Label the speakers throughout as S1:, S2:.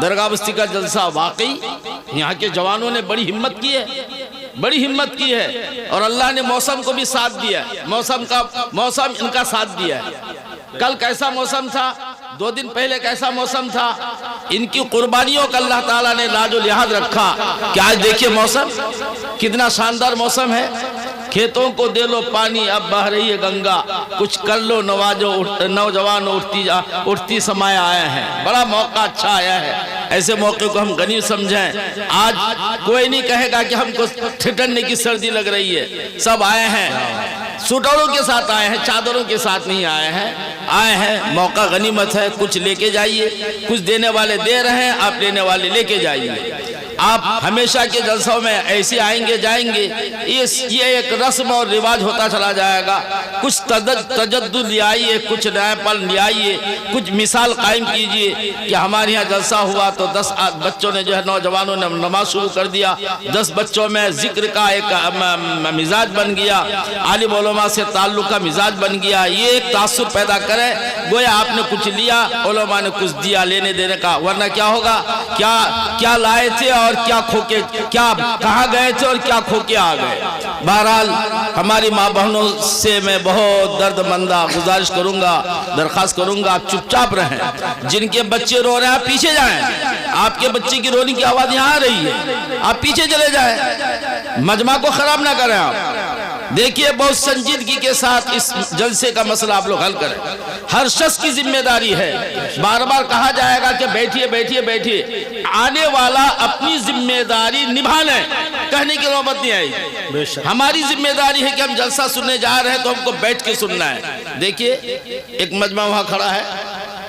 S1: درگاہ بستی کا جلسہ واقعی یہاں کے جوانوں نے بڑی ہمت کی ہے، بڑی ہمت کی ہے، اور اللہ نے موسم کو بھی ساتھ دیا ہے، موسم ان کا ساتھ دیا ہے۔ کل کیسا موسم تھا، 2 دن پہلے کیسا موسم تھا، ان کی قربانیوں کا اللہ تعالیٰ نے لاج و لحاظ رکھا کہ آج دیکھیے موسم کتنا شاندار موسم ہے۔ کھیتوں کو دے لو پانی اب بہہ رہی ہے گنگا، کچھ کر لو نوجوان اٹھتی سمائے آئے ہیں، بڑا موقع اچھا آیا ہے۔ ایسے موقع کو ہم غنیمت سمجھیں۔ آج کوئی نہیں کہے گا کہ ہم کو ٹھٹھننے کی سردی لگ رہی ہے، سب آئے ہیں سوٹروں کے ساتھ آئے ہیں، چادروں کے ساتھ نہیں آئے ہیں، موقع غنیمت ہے۔ کچھ لے کے جائیے، کچھ دینے والے دے رہے ہیں، آپ لینے والے لے کے جائیے۔ آپ ہمیشہ کے جلسوں میں ایسے آئیں گے جائیں گے، یہ ایک رسم اور رواج ہوتا چلا جائے گا۔ کچھ تجدد لے آئیے، کچھ نیا پن لے آئیے، کچھ مثال قائم کیجئے کہ ہمارے یہاں جلسہ ہوا تو 10 بچوں نے جو ہے نوجوانوں نے نماز شروع کر دیا، 10 بچوں میں ذکر کا ایک مزاج بن گیا، عالم علماء سے تعلق کا مزاج بن گیا۔ یہ ایک تاثر پیدا کرے گویا آپ نے کچھ لیا، علماء نے کچھ دیا، لینے دینے کا، ورنہ کیا ہوگا، کیا لائے تھے اور کیا کھوکے، کیا کہاں گئے تھے اور کیا کھوکے آ گئے۔ بہرحال ہماری ماں بہنوں سے میں بہت درد مندہ گزارش کروں گا، درخواست کروں گا، آپ چپ چاپ رہیں۔ جن کے بچے رو رہے ہیں آپ پیچھے جائیں، آپ کے بچے کی رونے کی آواز یہاں آ رہی ہے، آپ پیچھے چلے جائیں، مجمع کو خراب نہ کریں۔ آپ دیکھیے بہت سنجیدگی کے ساتھ اس جلسے کا مسئلہ آپ لوگ حل کریں۔ ہر شخص کی ذمہ داری ہے، بار بار کہا جائے گا کہ بیٹھیے بیٹھیے بیٹھیے، آنے والا اپنی ذمہ داری نبھا لیں، کہنے کی نوبت نہیں آئی۔ ہماری ذمہ داری ہے کہ ہم جلسہ سننے جا رہے ہیں تو ہم کو بیٹھ کے سننا ہے۔ دیکھیے ایک مجمع وہاں کھڑا ہے،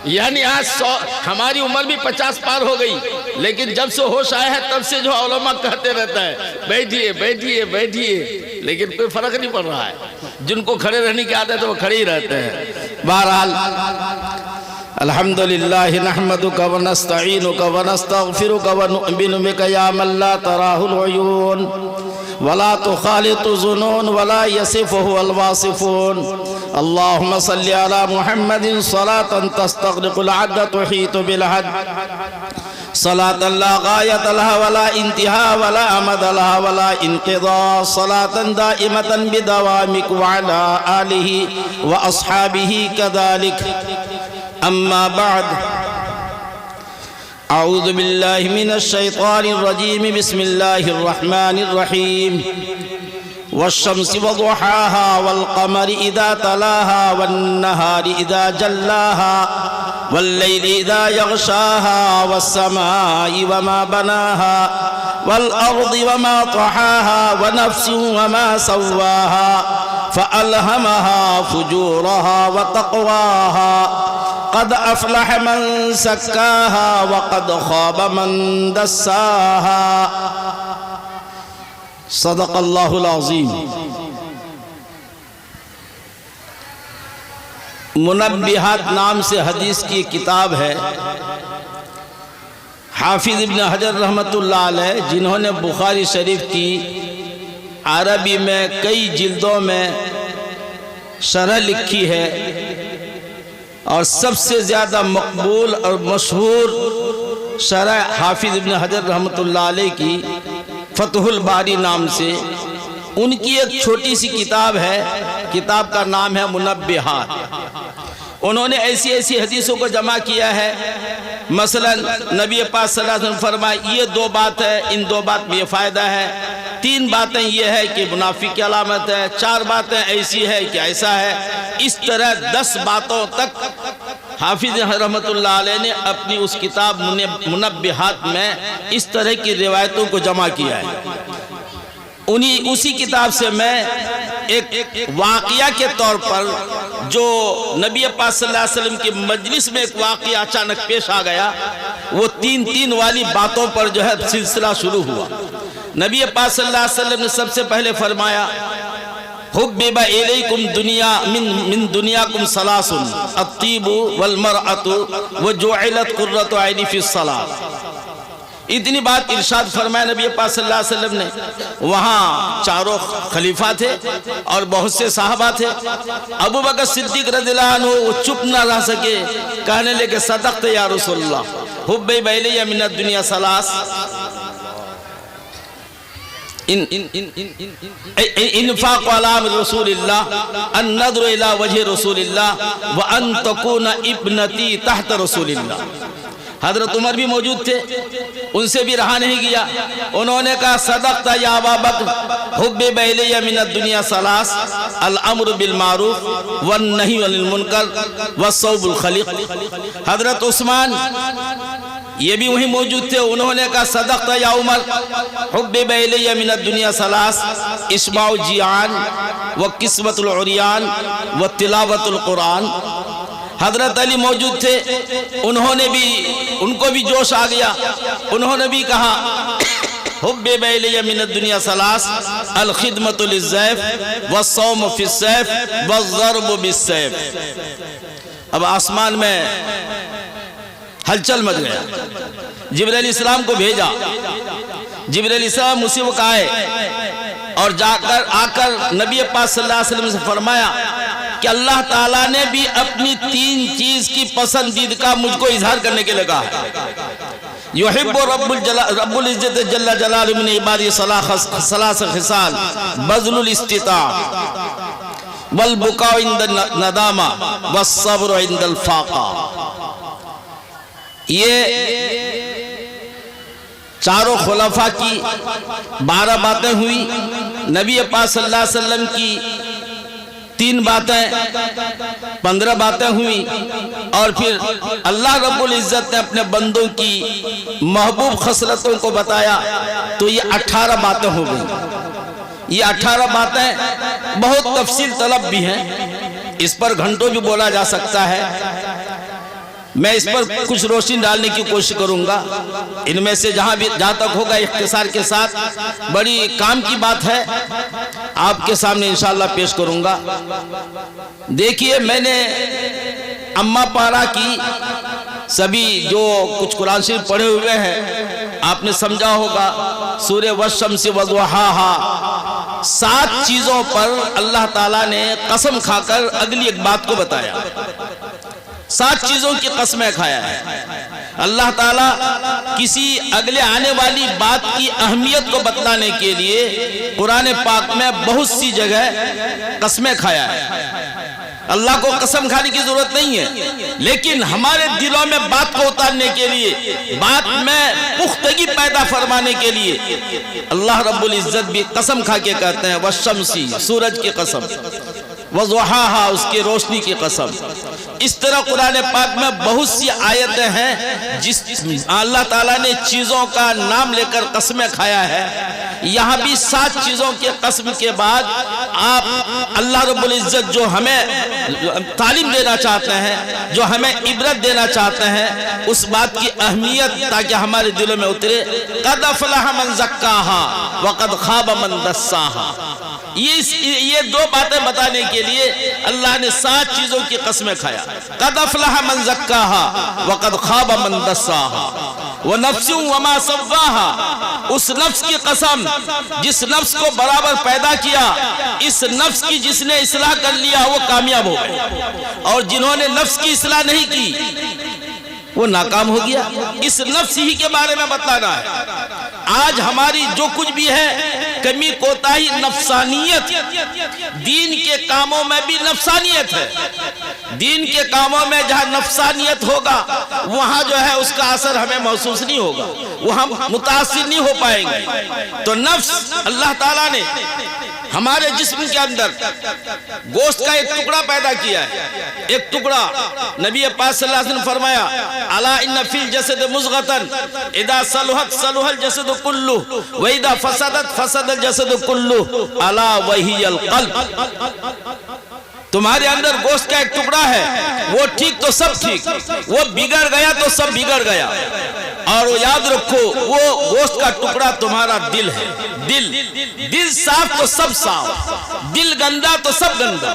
S1: یعنی آج ہماری عمر بھی 50 پار ہو گئی، لیکن جب سے ہوش آیا ہے تب سے جو علماء کہتے رہتا ہے بیٹھیے بیٹھیے بیٹھیے، لیکن کوئی فرق نہیں پڑ رہا ہے۔ جن کو کھڑے رہنے کی عادت ہے وہ کھڑے ہی رہتے ہیں۔ بہرحال الحمدللہ نحمدک ونستعینک ونستغفرک ونؤمن بک یا من لا تراہ العیون ولا تخالط الظنون ولا يصفه الواصفون۔ اللهم صل على محمد صلاة تستغرق العد تحيط بالحد، صلاة لا غاية لها ولا انتهاء ولا أمد لها ولا انقضاء، صلاة دائمة بدوامك وعلى آله وأصحابه كذلك۔ أما بعد، أعوذ بالله من الشيطان الرجيم، بسم الله الرحمن الرحيم۔ والشمس وضحاها والقمر إذا تلاها والنهار إذا جلاها والليل إذا يغشاها والسماء وما بناها والأرض وما طحاها ونفس وما سواها فألهمها فجورها وتقواها، قد أفلح من زكاها وقد خاب من دساها۔ صدق اللہ العظیم۔ منبہات نام سے حدیث کی کتاب ہے، حافظ ابن حجر رحمۃ اللہ علیہ جنہوں نے بخاری شریف کی عربی میں کئی جلدوں میں شرح لکھی ہے، اور سب سے زیادہ مقبول اور مشہور شرح حافظ ابن حجر رحمۃ اللہ علیہ کی فتح الباری نام سے، ان کی ایک چھوٹی سی کتاب ہے، کتاب کا نام ہے منبہات۔ انہوں نے ایسی حدیثوں کو جمع کیا ہے، مثلا نبی پاک صلی اللہ علیہ وسلم فرمائے یہ 2 بات ہے، ان 2 بات میں یہ فائدہ ہے، 3 باتیں یہ ہے کہ منافق کی علامت ہے، 4 باتیں ایسی ہے کہ ایسا ہے، اس طرح 10 باتوں تک حافظ رحمت اللہ علیہ نے اپنی اس کتاب منبہات میں اس طرح کی روایتوں کو جمع کیا ہے۔ اسی کتاب سے میں ایک واقعہ کے طور پر جو نبی پاک صلی اللہ علیہ وسلم کی مجلس میں ایک واقعہ اچانک پیش آ گیا، وہ 3 والی باتوں پر جو ہے سلسلہ شروع ہوا۔ نبی پاک صلی اللہ علیہ وسلم نے سب سے پہلے فرمایا حبب الیکم دنیا من دنیاکم ثلاث الطیب والمرأۃ وجعلت قرۃ عینی فی الصلاۃ۔ اتنی بات ارشاد فرمایا نبی پاک صلی اللہ علیہ وسلم نے۔ وہاں 4 خلیفہ تھے اور بہت سے صحابہ تھے۔ ابو بکر صدیق رضی اللہ عنہ وہ چپ نہ رہ سکے، کہنے لگے صدقت یا رسول اللہ، حبب الیہ من الدنیا ثلاث انفاق علی امر رسول اللہ، النظر الی وجہ رسول اللہ، وان تکون ابنتی تحت رسول اللہ۔ حضرت عمر بھی موجود تھے، ان سے بھی رہا نہیں گیا، انہوں نے کہا صدقت یا ابا بکر حبب الیہ من الدنیا ثلاث الامر بالمعروف والنہی عن المنکر والصوب الخلق۔ حضرت عثمان یہ بھی وہی موجود تھے، انہوں نے کہا صدقت یا عمر حبب الیہ من الدنیا ثلاث اشباع الجیعان وقسمت العریان وتلاوت القرآن۔ حضرت علی موجود تھے، ان کو بھی جوش آ گیا، انہوں نے بھی کہا حبب الیہ من الدنیا ثلاث الخدمت للضیف والصوم فی السیف والضرب بالسیف۔ اب آسمان میں ہلچل مچ گیا، جبرائیل علیہ السلام کو بھیجا، جبرائیل علیہ السلام اسی وقت آئے اور آ کر نبی پاک صلی اللہ علیہ وسلم سے فرمایا کہ اللہ تعالیٰ نے بھی اپنی 3 چیز کی پسندید کا مجھ کو اظہار کرنے کے لگا ہے۔ یحب رب العزت جل جلالہ من عبادی ثلاث خصال بذل الاستطاع والبکاء عند الندامہ والصبر عند الفاقہ۔ یہ چاروں خلفاء کی 12 باتیں ہوئی، نبی پاک صلی اللہ علیہ وسلم کی 3 باتیں، 15 باتیں ہوئی، اور پھر اللہ رب العزت نے اپنے بندوں کی محبوب خصلتوں کو بتایا تو یہ 18 باتیں ہو گئی۔ یہ 18 باتیں بہت تفصیل طلب بھی ہیں، اس پر گھنٹوں بھی بولا جا سکتا ہے، میں اس پر کچھ روشنی ڈالنے کی کوشش کروں گا۔ ان میں سے جہاں تک ہوگا اختصار کے ساتھ بڑی کام کی بات ہے، آپ کے سامنے انشاءاللہ پیش کروں گا۔ دیکھیے، میں نے اما پارا کی سبھی جو کچھ قرآن شریف پڑھے ہوئے ہیں آپ نے سمجھا ہوگا، سورہ والشمس وضحاہا، 7 چیزوں پر اللہ تعالیٰ نے قسم کھا کر اگلی ایک بات کو بتایا، 7 چیزوں کی قسمیں کھایا ہے۔ اللہ تعالیٰ کسی اگلے آنے والی بات کی اہمیت کو بتلانے کے لیے قرآن پاک میں بہت سی جگہ قسمیں کھایا ہے۔ اللہ کو قسم کھانے کی ضرورت نہیں ہے، لیکن ہمارے دلوں میں بات کو اتارنے کے لیے، بات میں پختگی پیدا فرمانے کے لیے اللہ رب العزت بھی قسم کھا کے کہتے ہیں والشمسی، سورج کی قسم، وضحاہا، اس کی روشنی کی قسم۔ اس طرح قرآن پاک میں بہت سی آیتیں ہیں جس اللہ تعالیٰ نے چیزوں کا نام لے کر قسمیں کھایا ہے۔ یہاں بھی 7 چیزوں کے قسم کے بعد آپ اللہ رب العزت جو ہمیں تعلیم دینا چاہتے ہیں، جو ہمیں عبرت دینا چاہتے ہیں، اس بات کی اہمیت تاکہ ہمارے دلوں میں اترے۔ قد افلح من زکاہا وقد خاب من دساہا۔ یہ 2 باتیں بتانے کے لیے اللہ نے 7 چیزوں کی قسمیں کھایا۔ قد افلح من زکاہا وقد خاب من دساہا ونفس وما سواہا، اس نفس کی قسم جس نفس کو برابر پیدا کیا، اس نفس کی جس نے اصلاح کر لیا وہ کامیاب ہو گئے، اور جنہوں نے نفس کی اصلاح نہیں کی وہ ناکام ہو گیا۔ اس نفس ہی کے بارے میں بتلانا ہے۔ آج ہماری جو کچھ بھی ہے کمی کوتاہی نفسانیت، دین کے کاموں میں بھی نفسانیت ہے۔ دین کے کاموں میں جہاں نفسانیت ہوگا وہاں جو ہے اس کا اثر ہمیں محسوس نہیں ہوگا، وہ ہم متاثر نہیں ہو پائیں گے۔ تو نفس، اللہ تعالیٰ نے ہمارے جسم کے اندر گوشت کا ایک ٹکڑا پیدا کیا ہے، ایک ٹکڑا۔ نبی پاک صلی اللہ علیہ وسلم فرمایا الا ان فی الجسد مضغۃ اذا صلحت صلح الجسد کلہ واذا فسدت فسد الجسد کلہ الا وہی القلب۔ تمہارے اندر گوشت کا ایک ٹکڑا ہے، وہ ٹھیک تو سب ٹھیک، وہ بگڑ گیا تو سب بگڑ گیا، اور یاد رکھو وہ گوشت کا ٹکڑا تمہارا دل ہے۔ دل صاف تو سب صاف، دل گندا تو سب گندا۔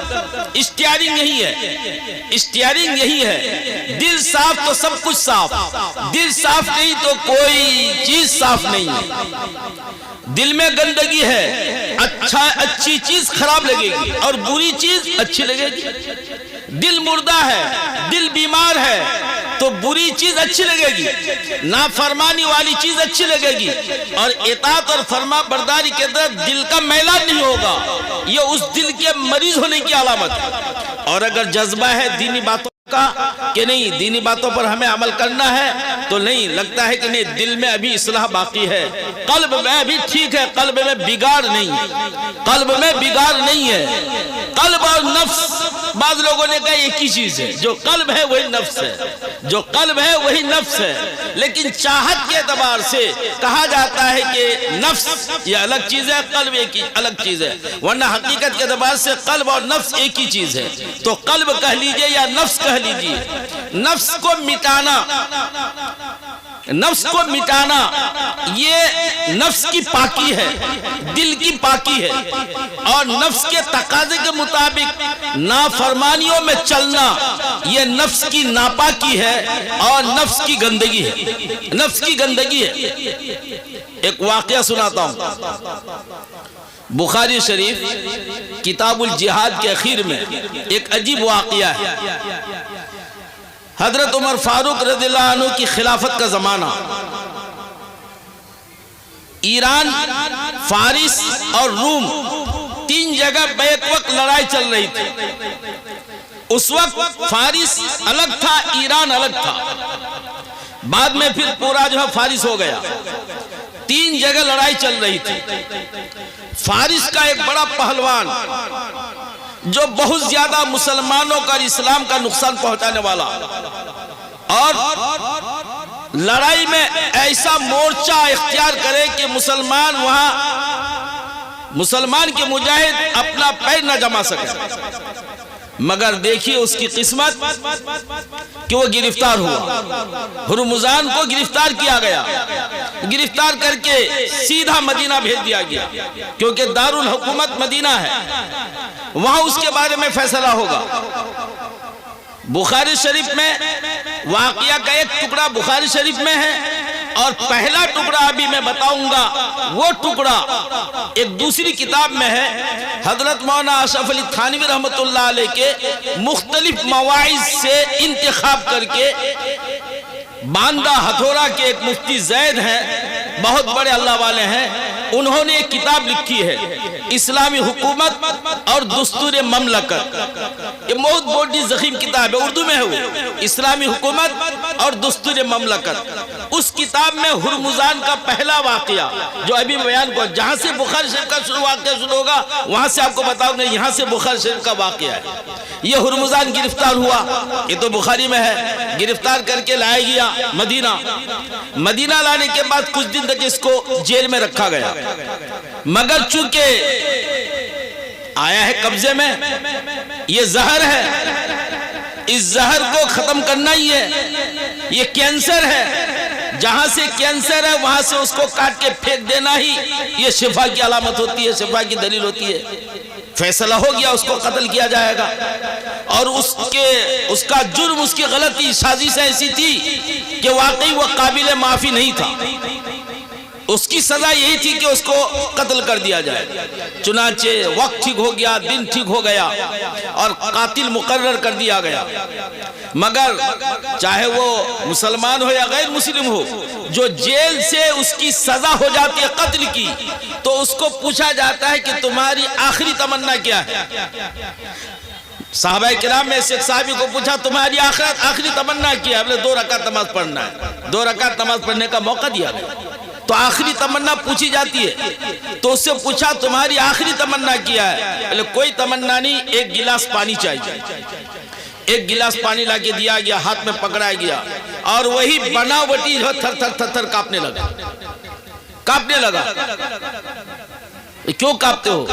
S1: اسٹیئرنگ یہی ہے، اسٹیئرنگ یہی ہے، دل صاف تو سب کچھ صاف، دل صاف نہیں تو کوئی چیز صاف نہیں ہے۔ دل میں گندگی ہے، اچھی چیز خراب لگے گی اور بری چیز اچھی لگے گی۔ دل مردہ ہے، دل بیمار ہے، تو بری چیز اچھی لگے گی، نافرمانی والی چیز اچھی لگے گی، اور اطاعت اور فرما برداری کے اندر دل کا میلان نہیں ہوگا، یہ اس دل کے مریض ہونے کی علامت ہے۔ اور اگر جذبہ ہے دینی باتوں کا کہ نہیں دینی باتوں پر ہمیں عمل کرنا ہے، تو نہیں لگتا ہے کہ نہیں دل میں ابھی اصلاح باقی ہے، قلب میں ابھی ٹھیک ہے، قلب میں بگاڑ نہیں، قلب میں بگاڑ نہیں ہے۔ قلب اور نفس، بعض لوگوں نے کہا ایک ہی چیز ہے، جو قلب ہے وہی نفس ہے، جو قلب ہے وہی نفس ہے، لیکن چاہت کے اعتبار سے کہا جاتا ہے کہ نفس یہ الگ چیز ہے، قلب ایک الگ چیز ہے، ورنہ حقیقت کے اعتبار سے قلب اور نفس ایک ہی چیز ہے۔ تو قلب کہہ لیجئے یا نفس کہہ لیجئے، نفس کو مٹانا، نفس کو مٹانا یہ نفس کی پاکی ہے، دل کی پاکی ہے، اور نفس کے تقاضے کے مطابق نافرمانیوں میں چلنا یہ نفس کی ناپاکی ہے اور نفس کی گندگی ہے، نفس کی گندگی ہے۔ ایک واقعہ سناتا ہوں، بخاری شریف کتاب الجہاد کے اخیر میں ایک عجیب واقعہ ہے۔ حضرت عمر فاروق رضی اللہ عنہ کی خلافت کا زمانہ، ایران، فارس اور روم تین جگہ بیک وقت لڑائی چل رہی تھی۔ اس وقت فارس الگ تھا، ایران الگ تھا، بعد میں پھر پورا جو ہے فارس ہو گیا۔ تین جگہ لڑائی چل رہی تھی۔ فارس کا ایک بڑا پہلوان جو بہت زیادہ مسلمانوں کا اور اسلام کا نقصان پہنچانے والا، اور لڑائی میں ایسا مورچہ اختیار کرے کہ مسلمان کے مجاہد اپنا پیر نہ جما سکے، مگر دیکھیے اس کی قسمت کہ وہ گرفتار ہوا۔ ہرمزان کو گرفتار کیا گیا، گرفتار کر کے سیدھا مدینہ بھیج دیا گیا، کیونکہ دارالحکومت مدینہ ہے، وہاں اس کے بارے میں فیصلہ ہوگا۔ بخاری شریف میں واقعہ کا ایک ٹکڑا بخاری شریف میں ہے، اور پہلا ٹکڑا ابھی میں بتاؤں گا، وہ ٹکڑا ایک دوسری کتاب میں ہے۔ حضرت مولانا اشرف علی تھانوی رحمۃ اللہ علیہ کے مختلف مواعظ سے انتخاب کر کے باندہ ہتھورا کے ایک مفتی زید ہیں، بہت بڑے اللہ والے ہیں، انہوں نے ایک کتاب لکھی ہے، اسلامی حکومت اور دستور مملکت۔ یہ بہت بڑی ضخیم کتاب ہے، اردو میں ہے وہ، اسلامی حکومت اور دستور مملکت۔ اس کتاب میں ہرمزان کا پہلا واقعہ جو ابھی بیان کو، جہاں سے بخاری شریف کا واقعہ شروع ہوگا وہاں سے آپ کو بتاؤں گا، یہاں سے بخاری شریف کا واقعہ ہے۔ یہ ہرمزان گرفتار ہوا، یہ تو بخاری میں ہے، گرفتار کر کے لایا گیا مدینہ لانے کے بعد کچھ دن تک اس کو جیل میں رکھا گیا، مگر چونکہ آیا ہے قبضے میں، یہ زہر ہے، اس زہر کو ختم کرنا ہی ہے، یہ کینسر ہے، جہاں سے کینسر ہے وہاں سے اس کو کاٹ کے پھینک دینا ہی یہ شفا کی علامت ہوتی ہے، شفا کی دلیل ہوتی ہے۔ فیصلہ ہو گیا، اس کو قتل کیا جائے گا، اور اس کا جرم، اس کی غلطی سازش ایسی تھی کہ واقعی وہ قابل معافی نہیں تھا، اس کی سزا یہی تھی کہ اس کو قتل کر دیا جائے۔ چنانچہ وقت ٹھیک ہو گیا، دن ٹھیک ہو گیا، اور قاتل مقرر کر دیا گیا، مگر چاہے وہ مسلمان ہو یا غیر مسلم ہو، جو جیل سے اس کی سزا ہو جاتی ہے قتل کی، تو اس کو پوچھا جاتا ہے کہ تمہاری آخری تمنا کیا ہے؟ صحابہ کرام میں سے ایک صحابی کو پوچھا تمہاری آخری تمنا کیا ہے؟ بولے 2 رکعت نماز پڑھنا ہے۔ 2 رکعت نماز پڑھنے کا موقع دیا گیا، تو آخری تمنا پوچھی جاتی ہے، تو اس سے پوچھا تمہاری آخری تمنا کیا ہے؟ بولے کوئی تمنا نہیں، 1 گلاس پانی چاہیے۔ 1 گلاس پانی لا کے دیا گیا، ہاتھ میں پکڑایا گیا، اور وہی بناوٹی تھر تھر کانپنے لگا۔ کیوں کانپتے ہو؟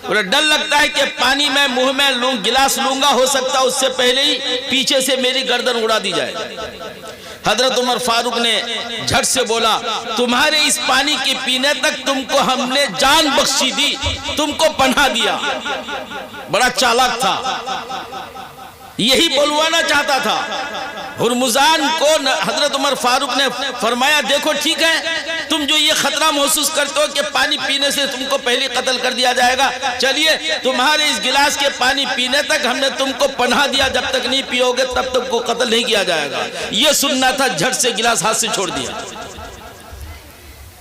S1: بولے ڈر لگتا ہے کہ پانی میں منہ میں گلاس لوں گا، ہو سکتا اس سے پہلے ہی پیچھے سے میری گردن اڑا دی جائے۔ حضرت عمر فاروق نے جھٹ سے بولا تمہارے اس پانی کے پینے تک تم کو ہم نے جان بخشی دی، تم کو پناہ دیا۔ بڑا چالاک تھا، یہی بلوانا چاہتا تھا۔ ہرمزان کو حضرت عمر فاروق نے فرمایا دیکھو ٹھیک ہے تم جو یہ خطرہ محسوس کرتے ہو کہ پانی پینے سے تم کو پہلے قتل کر دیا جائے گا، چلیے تمہارے اس گلاس کے پانی پینے تک ہم نے تم کو پناہ دیا، جب تک نہیں پیو گے تب تک کو قتل نہیں کیا جائے گا۔ یہ سننا تھا، جھٹ سے گلاس ہاتھ سے چھوڑ دیا،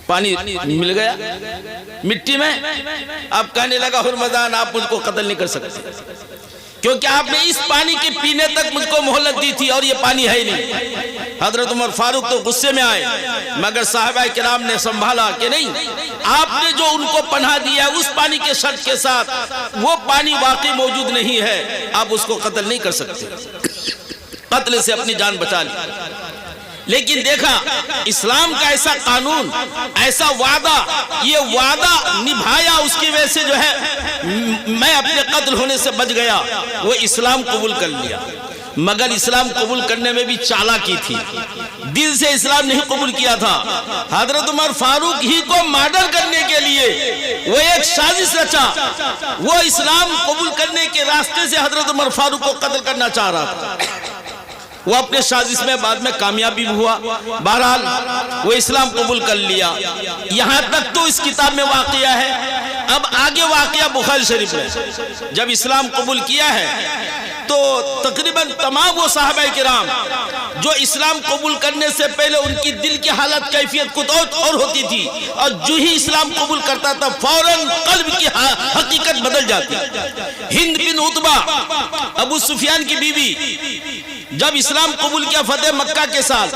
S1: پانی مل گیا مٹی میں۔ اب کہنے لگا ہرمزان آپ مجھ کو قتل نہیں کر سکتے، کیونکہ آپ نے اس پانی کے پینے تک مجھ کو مہلت دی تھی اور یہ پانی ہے ہی نہیں۔ حضرت عمر فاروق تو غصے میں آئے، مگر صحابہ کرام نے سنبھالا کہ نہیں، آپ نے جو ان کو پناہ دیا ہے اس پانی کے شرط کے ساتھ، وہ پانی واقعی موجود نہیں ہے، آپ اس کو قتل نہیں کر سکتے، قتل سے اپنی جان بچا لی۔ لیکن دیکھا اسلام کا ایسا قانون، ایسا وعدہ، یہ وعدہ نبھایا، اس کی وجہ سے جو ہے میں اپنے قتل ہونے سے بچ گیا، وہ اسلام قبول کر لیا۔ مگر اسلام قبول کرنے میں بھی چالاکی تھی، دل سے اسلام نہیں قبول کیا تھا۔ حضرت عمر فاروق ہی کو مارڈر کرنے کے لیے وہ ایک سازش رچا، وہ اسلام قبول کرنے کے راستے سے حضرت عمر فاروق کو قتل کرنا چاہ رہا تھا۔ وہ اپنے سازش میں بعد میں کامیابی ہوا، بہرحال وہ اسلام قبول کر لیا۔ یہاں تک تو اس کتاب میں واقعہ ہے۔ اب آگے واقعہ بخاری شریف میں، جب اسلام قبول کیا ہے تو تقریباً تمام وہ صحابہ کرام جو اسلام قبول کرنے سے پہلے ان کی دل کی حالت کیفیت کچھ اور ہوتی تھی، اور جو ہی اسلام قبول کرتا تھا فوراً قلب کی حقیقت بدل جاتی۔ ہند بن عتبہ ابو سفیان کی بیوی جب اسلام قبول کیا فتح مکہ کے ساتھ،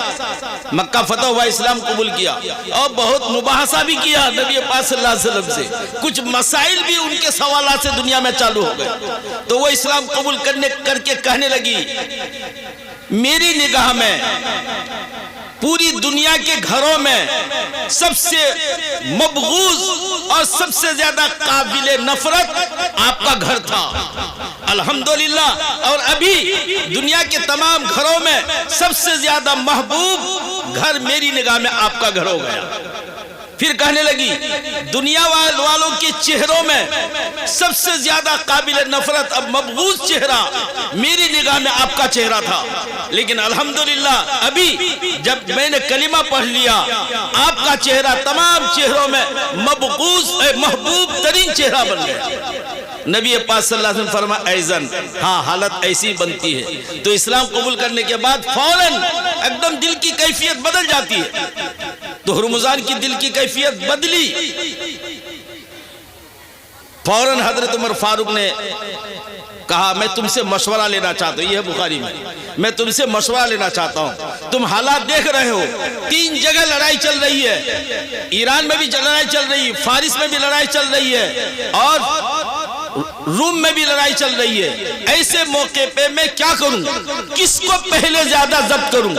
S1: مکہ فتح ہوا، اسلام قبول کیا اور بہت مباحثہ بھی کیا نبی پاک صلی اللہ علیہ وسلم سے، کچھ مسائل بھی ان کے سوالات سے دنیا میں چالو ہو گئے، تو وہ اسلام قبول کر کے کہنے لگی میری نگاہ میں پوری دنیا کے گھروں میں سب سے مبغوض اور سب سے زیادہ قابل نفرت آپ کا گھر تھا، الحمدللہ، اور ابھی دنیا کے تمام گھروں میں سب سے زیادہ محبوب گھر میری نگاہ میں آپ کا گھر ہو گیا۔ پھر کہنے لگی دنیا والوں کے چہروں میں سب سے زیادہ قابل نفرت اب مبغوض چہرہ میری نگاہ میں آپ کا چہرہ تھا، لیکن الحمدللہ ابھی جب میں نے کلمہ پڑھ لیا آپ کا چہرہ تمام چہروں میں مبغوض محبوب ترین چہرہ بن گیا۔ نبی پاک صلی اللہ علیہ وسلم فرمایا ایزن، ہاں حالت ایسی بنتی ہے۔ تو اسلام قبول کرنے کے بعد فوراً ایک دم دل کی کیفیت بدل جاتی ہے، تو ہرمزان کی دل کی کیفیت بدلی۔ فوراً حضرت عمر فاروق نے کہا میں تم سے مشورہ لینا چاہتا ہوں، یہ ہے بخاری میں تم سے مشورہ لینا چاہتا ہوں، تم حالات دیکھ رہے ہو، 3 جگہ لڑائی چل رہی ہے، ایران میں بھی لڑائی چل رہی ہے، فارس میں بھی لڑائی چل رہی ہے، اور روم میں بھی لڑائی چل رہی ہے۔ ایسے موقع پہ میں کیا کروں، کس کو پہلے زیادہ ضبط کروں؟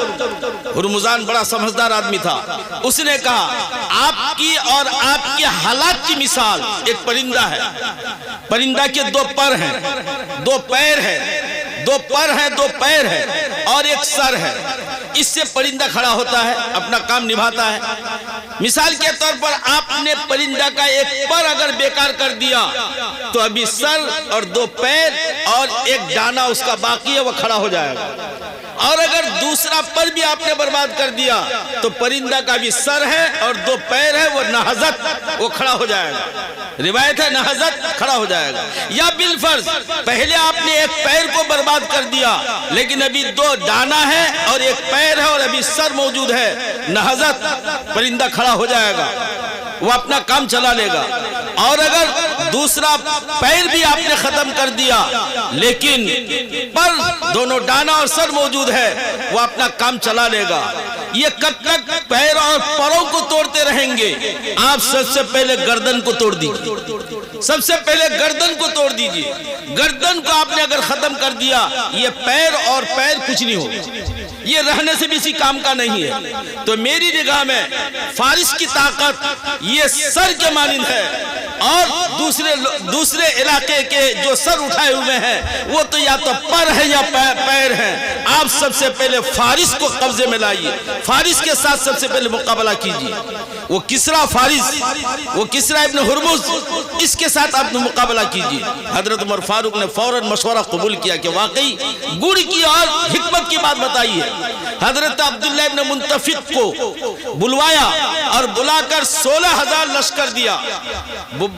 S1: ہرمزان بڑا سمجھدار آدمی تھا، اس نے کہا آپ کی اور آپ کے حالات کی مثال ایک پرندہ ہے، پرندہ کے 2 پر ہیں، 2 پیر ہیں، 2 پر ہیں، 2 پیر ہیں اور ایک سر ہے۔ اس سے پرندہ کھڑا ہوتا ہے، اپنا کام نبھاتا ہے۔ مثال کے طور پر آپ نے پرندہ کا ایک پر اگر بیکار کر دیا تو ابھی سر اور 2 پیر اور ایک ڈانا اس کا باقی ہے، وہ کھڑا ہو جائے گا، اور اگر دوسرا پر بھی آپ نے برباد کر دیا تو پرندہ کا بھی سر ہے اور 2 پیر ہے، وہ نہضت وہ کھڑا ہو جائے گا، روایت ہے نہضت کھڑا ہو جائے گا۔ یا بالفرض پہلے آپ نے ایک پیر کو برباد کر دیا لیکن ابھی 2 ڈانا ہے اور ایک پیر ہے اور ابھی سر موجود ہے، نہضت پرندہ کھڑا ہو جائے گا، وہ اپنا کام چلا لے گا۔ اور اگر دوسرا پیر بھی آپ نے ختم کر دیا لیکن پر دونوں ڈانا اور سر موجود ہے، وہ اپنا کام چلا لے گا۔ یہ کب تک پیر اور پروں کو توڑتے رہیں گے؟ آپ سب سے پہلے گردن کو توڑ دیجیے، سب سے پہلے گردن کو توڑ دیجیے۔ گردن کو آپ نے اگر ختم کر دیا یہ پیر اور پیر کچھ نہیں ہوگا، یہ رہنے سے بھی اسی کام کا نہیں ہے۔ تو میری نگاہ میں فارس کی طاقت یہ سر کے مانند ہے، اور دوسرے علاقے کے جو سر اٹھائے ہوئے ہیں وہ تو یا تو پر ہے یا پیر ہیں. آپ سب سے پہلے فارس کو قبضے میں لائیے, فارس کے ساتھ سب سے پہلے مقابلہ کیجیے. وہ کسرا فارس, وہ کسرا ابن ہرمز, اس کے ساتھ آپ نے مقابلہ کیجیے. حضرت عمر فاروق نے فوراً مشورہ قبول کیا کہ واقعی گڑ کی اور حکمت کی بات بتائیے. حضرت عبداللہ ابن منتفق کو بلوایا اور بلا کر 16,000 لشکر دیا.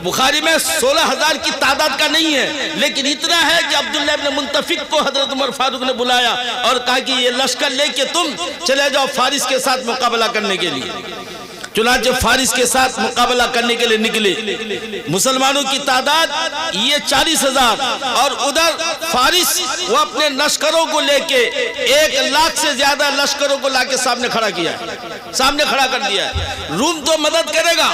S1: بخاری میں 16,000 کی تعداد کا نہیں ہے, لیکن اتنا ہے کہ عبداللہ ابن منتفق کو حضرت عمر فاروق نے بلایا اور کہا کہ یہ لشکر لے کے تم چلے جاؤ فارس کے ساتھ مقابلہ کرنے کے لیے. چنانچہ فارس کے ساتھ مقابلہ کرنے کے لیے نکلے. مسلمانوں کی تعداد یہ 40,000 اور ادھر فارس وہ اپنے لشکروں کو لے کے 1,00,000 سے زیادہ لشکروں کو لا کے سامنے کھڑا کیا, سامنے کھڑا کر دیا. روم تو مدد کرے گا,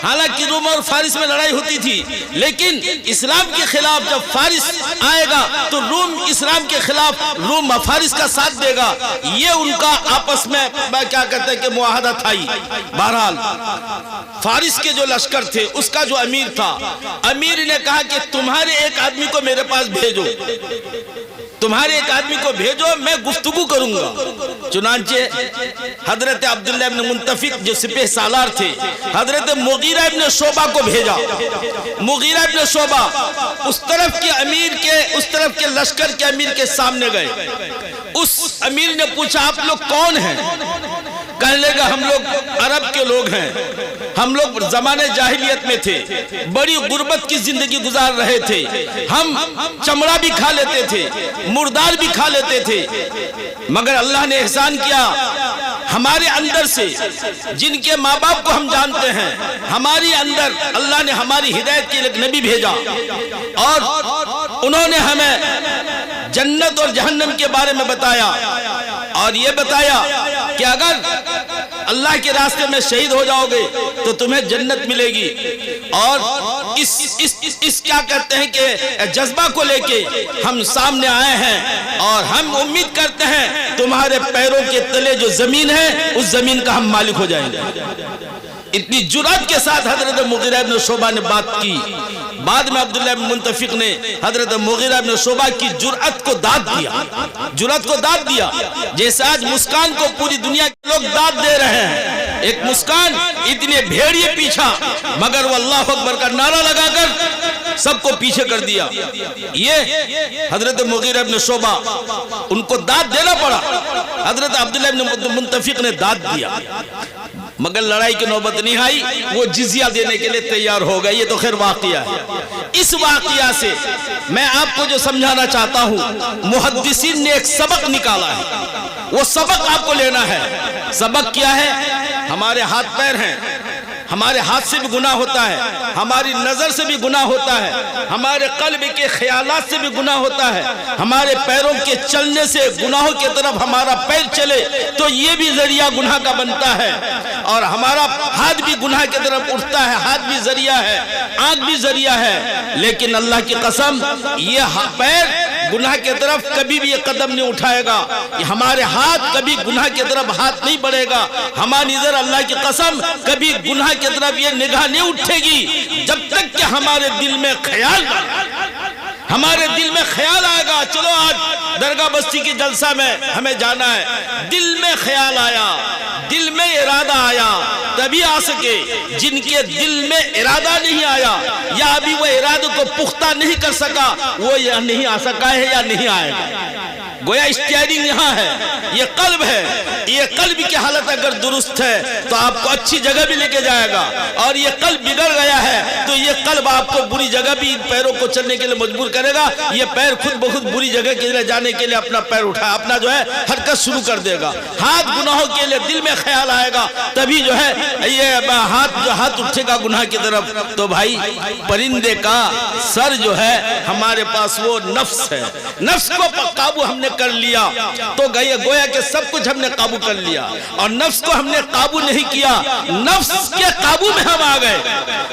S1: حالانکہ روم اور فارس میں لڑائی ہوتی تھی, لیکن اسلام کے خلاف جب فارس آئے گا تو روم اسلام کے خلاف روم فارس کا ساتھ دے گا. یہ ان کا آپس میں کیا کہتے ہیں کہ معاہدہ تھا. بہرحال فارس کے جو لشکر تھے اس کا جو امیر تھا, امیر نے کہا کہ تمہارے ایک آدمی کو میرے پاس بھیجو, تمہارے ایک آدمی کو بھیجو, میں گفتگو کروں گا. چنانچہ حضرت عبداللہ ابن منتفق جو سپہ سالار تھے, حضرت مغیرہ ابن شعبہ کو بھیجا. مغیرہ ابن شعبہ اس طرف کے امیر کے, اس طرف کے لشکر کے امیر کے سامنے گئے. اس امیر نے پوچھا آپ لوگ کون ہیں؟ کہنے لگا ہم لوگ عرب کے لوگ ہیں, ہم لوگ زمانے جاہلیت میں تھے, بڑی غربت کی زندگی گزار رہے تھے, ہم چمڑا بھی کھا لیتے تھے, مردار بھی کھا لیتے تھے, مگر اللہ نے احسان کیا ہمارے اندر سے جن کے ماں باپ کو ہم جانتے ہیں, ہماری اندر اللہ نے ہماری ہدایت کے لیے ایک نبی بھیجا اور انہوں نے ہمیں جنت اور جہنم کے بارے میں بتایا اور یہ بتایا کہ اگر اللہ کے راستے میں شہید ہو جاؤ گے تو تمہیں جنت ملے گی. اور اس کیا کہتے ہیں کہ جذبہ کو لے کے ہم سامنے آئے ہیں اور ہم امید کرتے ہیں تمہارے پیروں کے تلے جو زمین ہے اس زمین کا ہم مالک ہو جائیں گے. اتنی جرات کے ساتھ حضرت مغیرہ ابن شعبہ نے بات کی. بعد میں عبداللہ ابن منتفق نے حضرت مغیرہ ابن شعبہ کی جرات کو داد دیا, جرات کو داد دیا, جیسے آج مسکان کو پوری دنیا کے لوگ داد دے رہے ہیں. ایک مسکان اتنے بھیڑیے پیچھا, مگر وہ اللہ اکبر کا نعرہ لگا کر سب کو پیچھے کر دیا. یہ حضرت مغیرہ ابن شعبہ ان کو داد دینا پڑا. حضرت عبداللہ ابن منتفق نے داد دیا, مگر لڑائی کی نوبت نہیں آئی, وہ جزیہ دینے کے لیے تیار ہو گئے. یہ تو خیر واقعہ ہے. اس واقعہ سے میں آپ کو جو سمجھانا چاہتا ہوں, محدثین نے ایک سبق نکالا ہے, وہ سبق آپ کو لینا ہے. سبق کیا ہے؟ ہمارے ہاتھ پیر ہیں, ہمارے ہاتھ سے بھی گناہ ہوتا ہے, ہماری نظر سے بھی گناہ ہوتا ہے, ہمارے قلب کے خیالات سے بھی گناہ ہوتا ہے, ہمارے پیروں کے چلنے سے گناہوں کی طرف ہمارا پیر چلے تو یہ بھی ذریعہ گناہ کا بنتا ہے, اور ہمارا ہاتھ بھی گناہ کی طرف اٹھتا ہے, ہاتھ بھی ذریعہ ہے, آنکھ بھی ذریعہ ہے. لیکن اللہ کی قسم یہ پیر گناہ کی طرف کبھی بھی یہ قدم نہیں اٹھائے گا, ہمارے ہاتھ کبھی گناہ کی طرف ہاتھ نہیں بڑھے گا, ہماری نظر اللہ کی قسم کبھی گناہ کی طرف یہ نگاہ نہیں اٹھے گی جب تک کہ ہمارے دل میں خیال ہمارے دل میں خیال آئے گا. چلو آج درگاہ بستی کی جلسہ میں ہمیں جانا ہے, دل میں خیال آیا, دل میں ارادہ آیا, تبھی آ سکے. جن کے دل میں ارادہ نہیں آیا یا ابھی وہ ارادے کو پختہ نہیں کر سکا, وہ یا نہیں آ سکا ہے یا نہیں آئے گا. گویا اسٹیئرنگ یہاں ہے, یہ قلب ہے. یہ قلب کی حالت اگر درست ہے تو آپ کو اچھی جگہ بھی لے کے جائے گا, اور یہ قلب بگڑ گیا ہے تو یہ قلب آپ کو بری جگہ بھی پیروں کو چلنے کے لیے مجبور کرے گا. یہ پیر خود بخود بری جگہ کے لیے جانے کے لیے اپنا پیر اٹھا اپنا جو ہے حرکت شروع کر دے گا. ہاتھ گناہوں کے لیے دل میں خیال آئے گا تبھی جو ہے یہ ہاتھ اٹھے گا گناہ کی طرف. تو بھائی پرندے کا سر جو ہے ہمارے پاس وہ نفس ہے, نفس کو قابو ہم نے کر لیا تو گویا کہ سب کچھ ہم نے قابو کر لیا. اور نفس کو ہم نے قابو نہیں کیا, نفس کے قابو میں ہم آ گئے,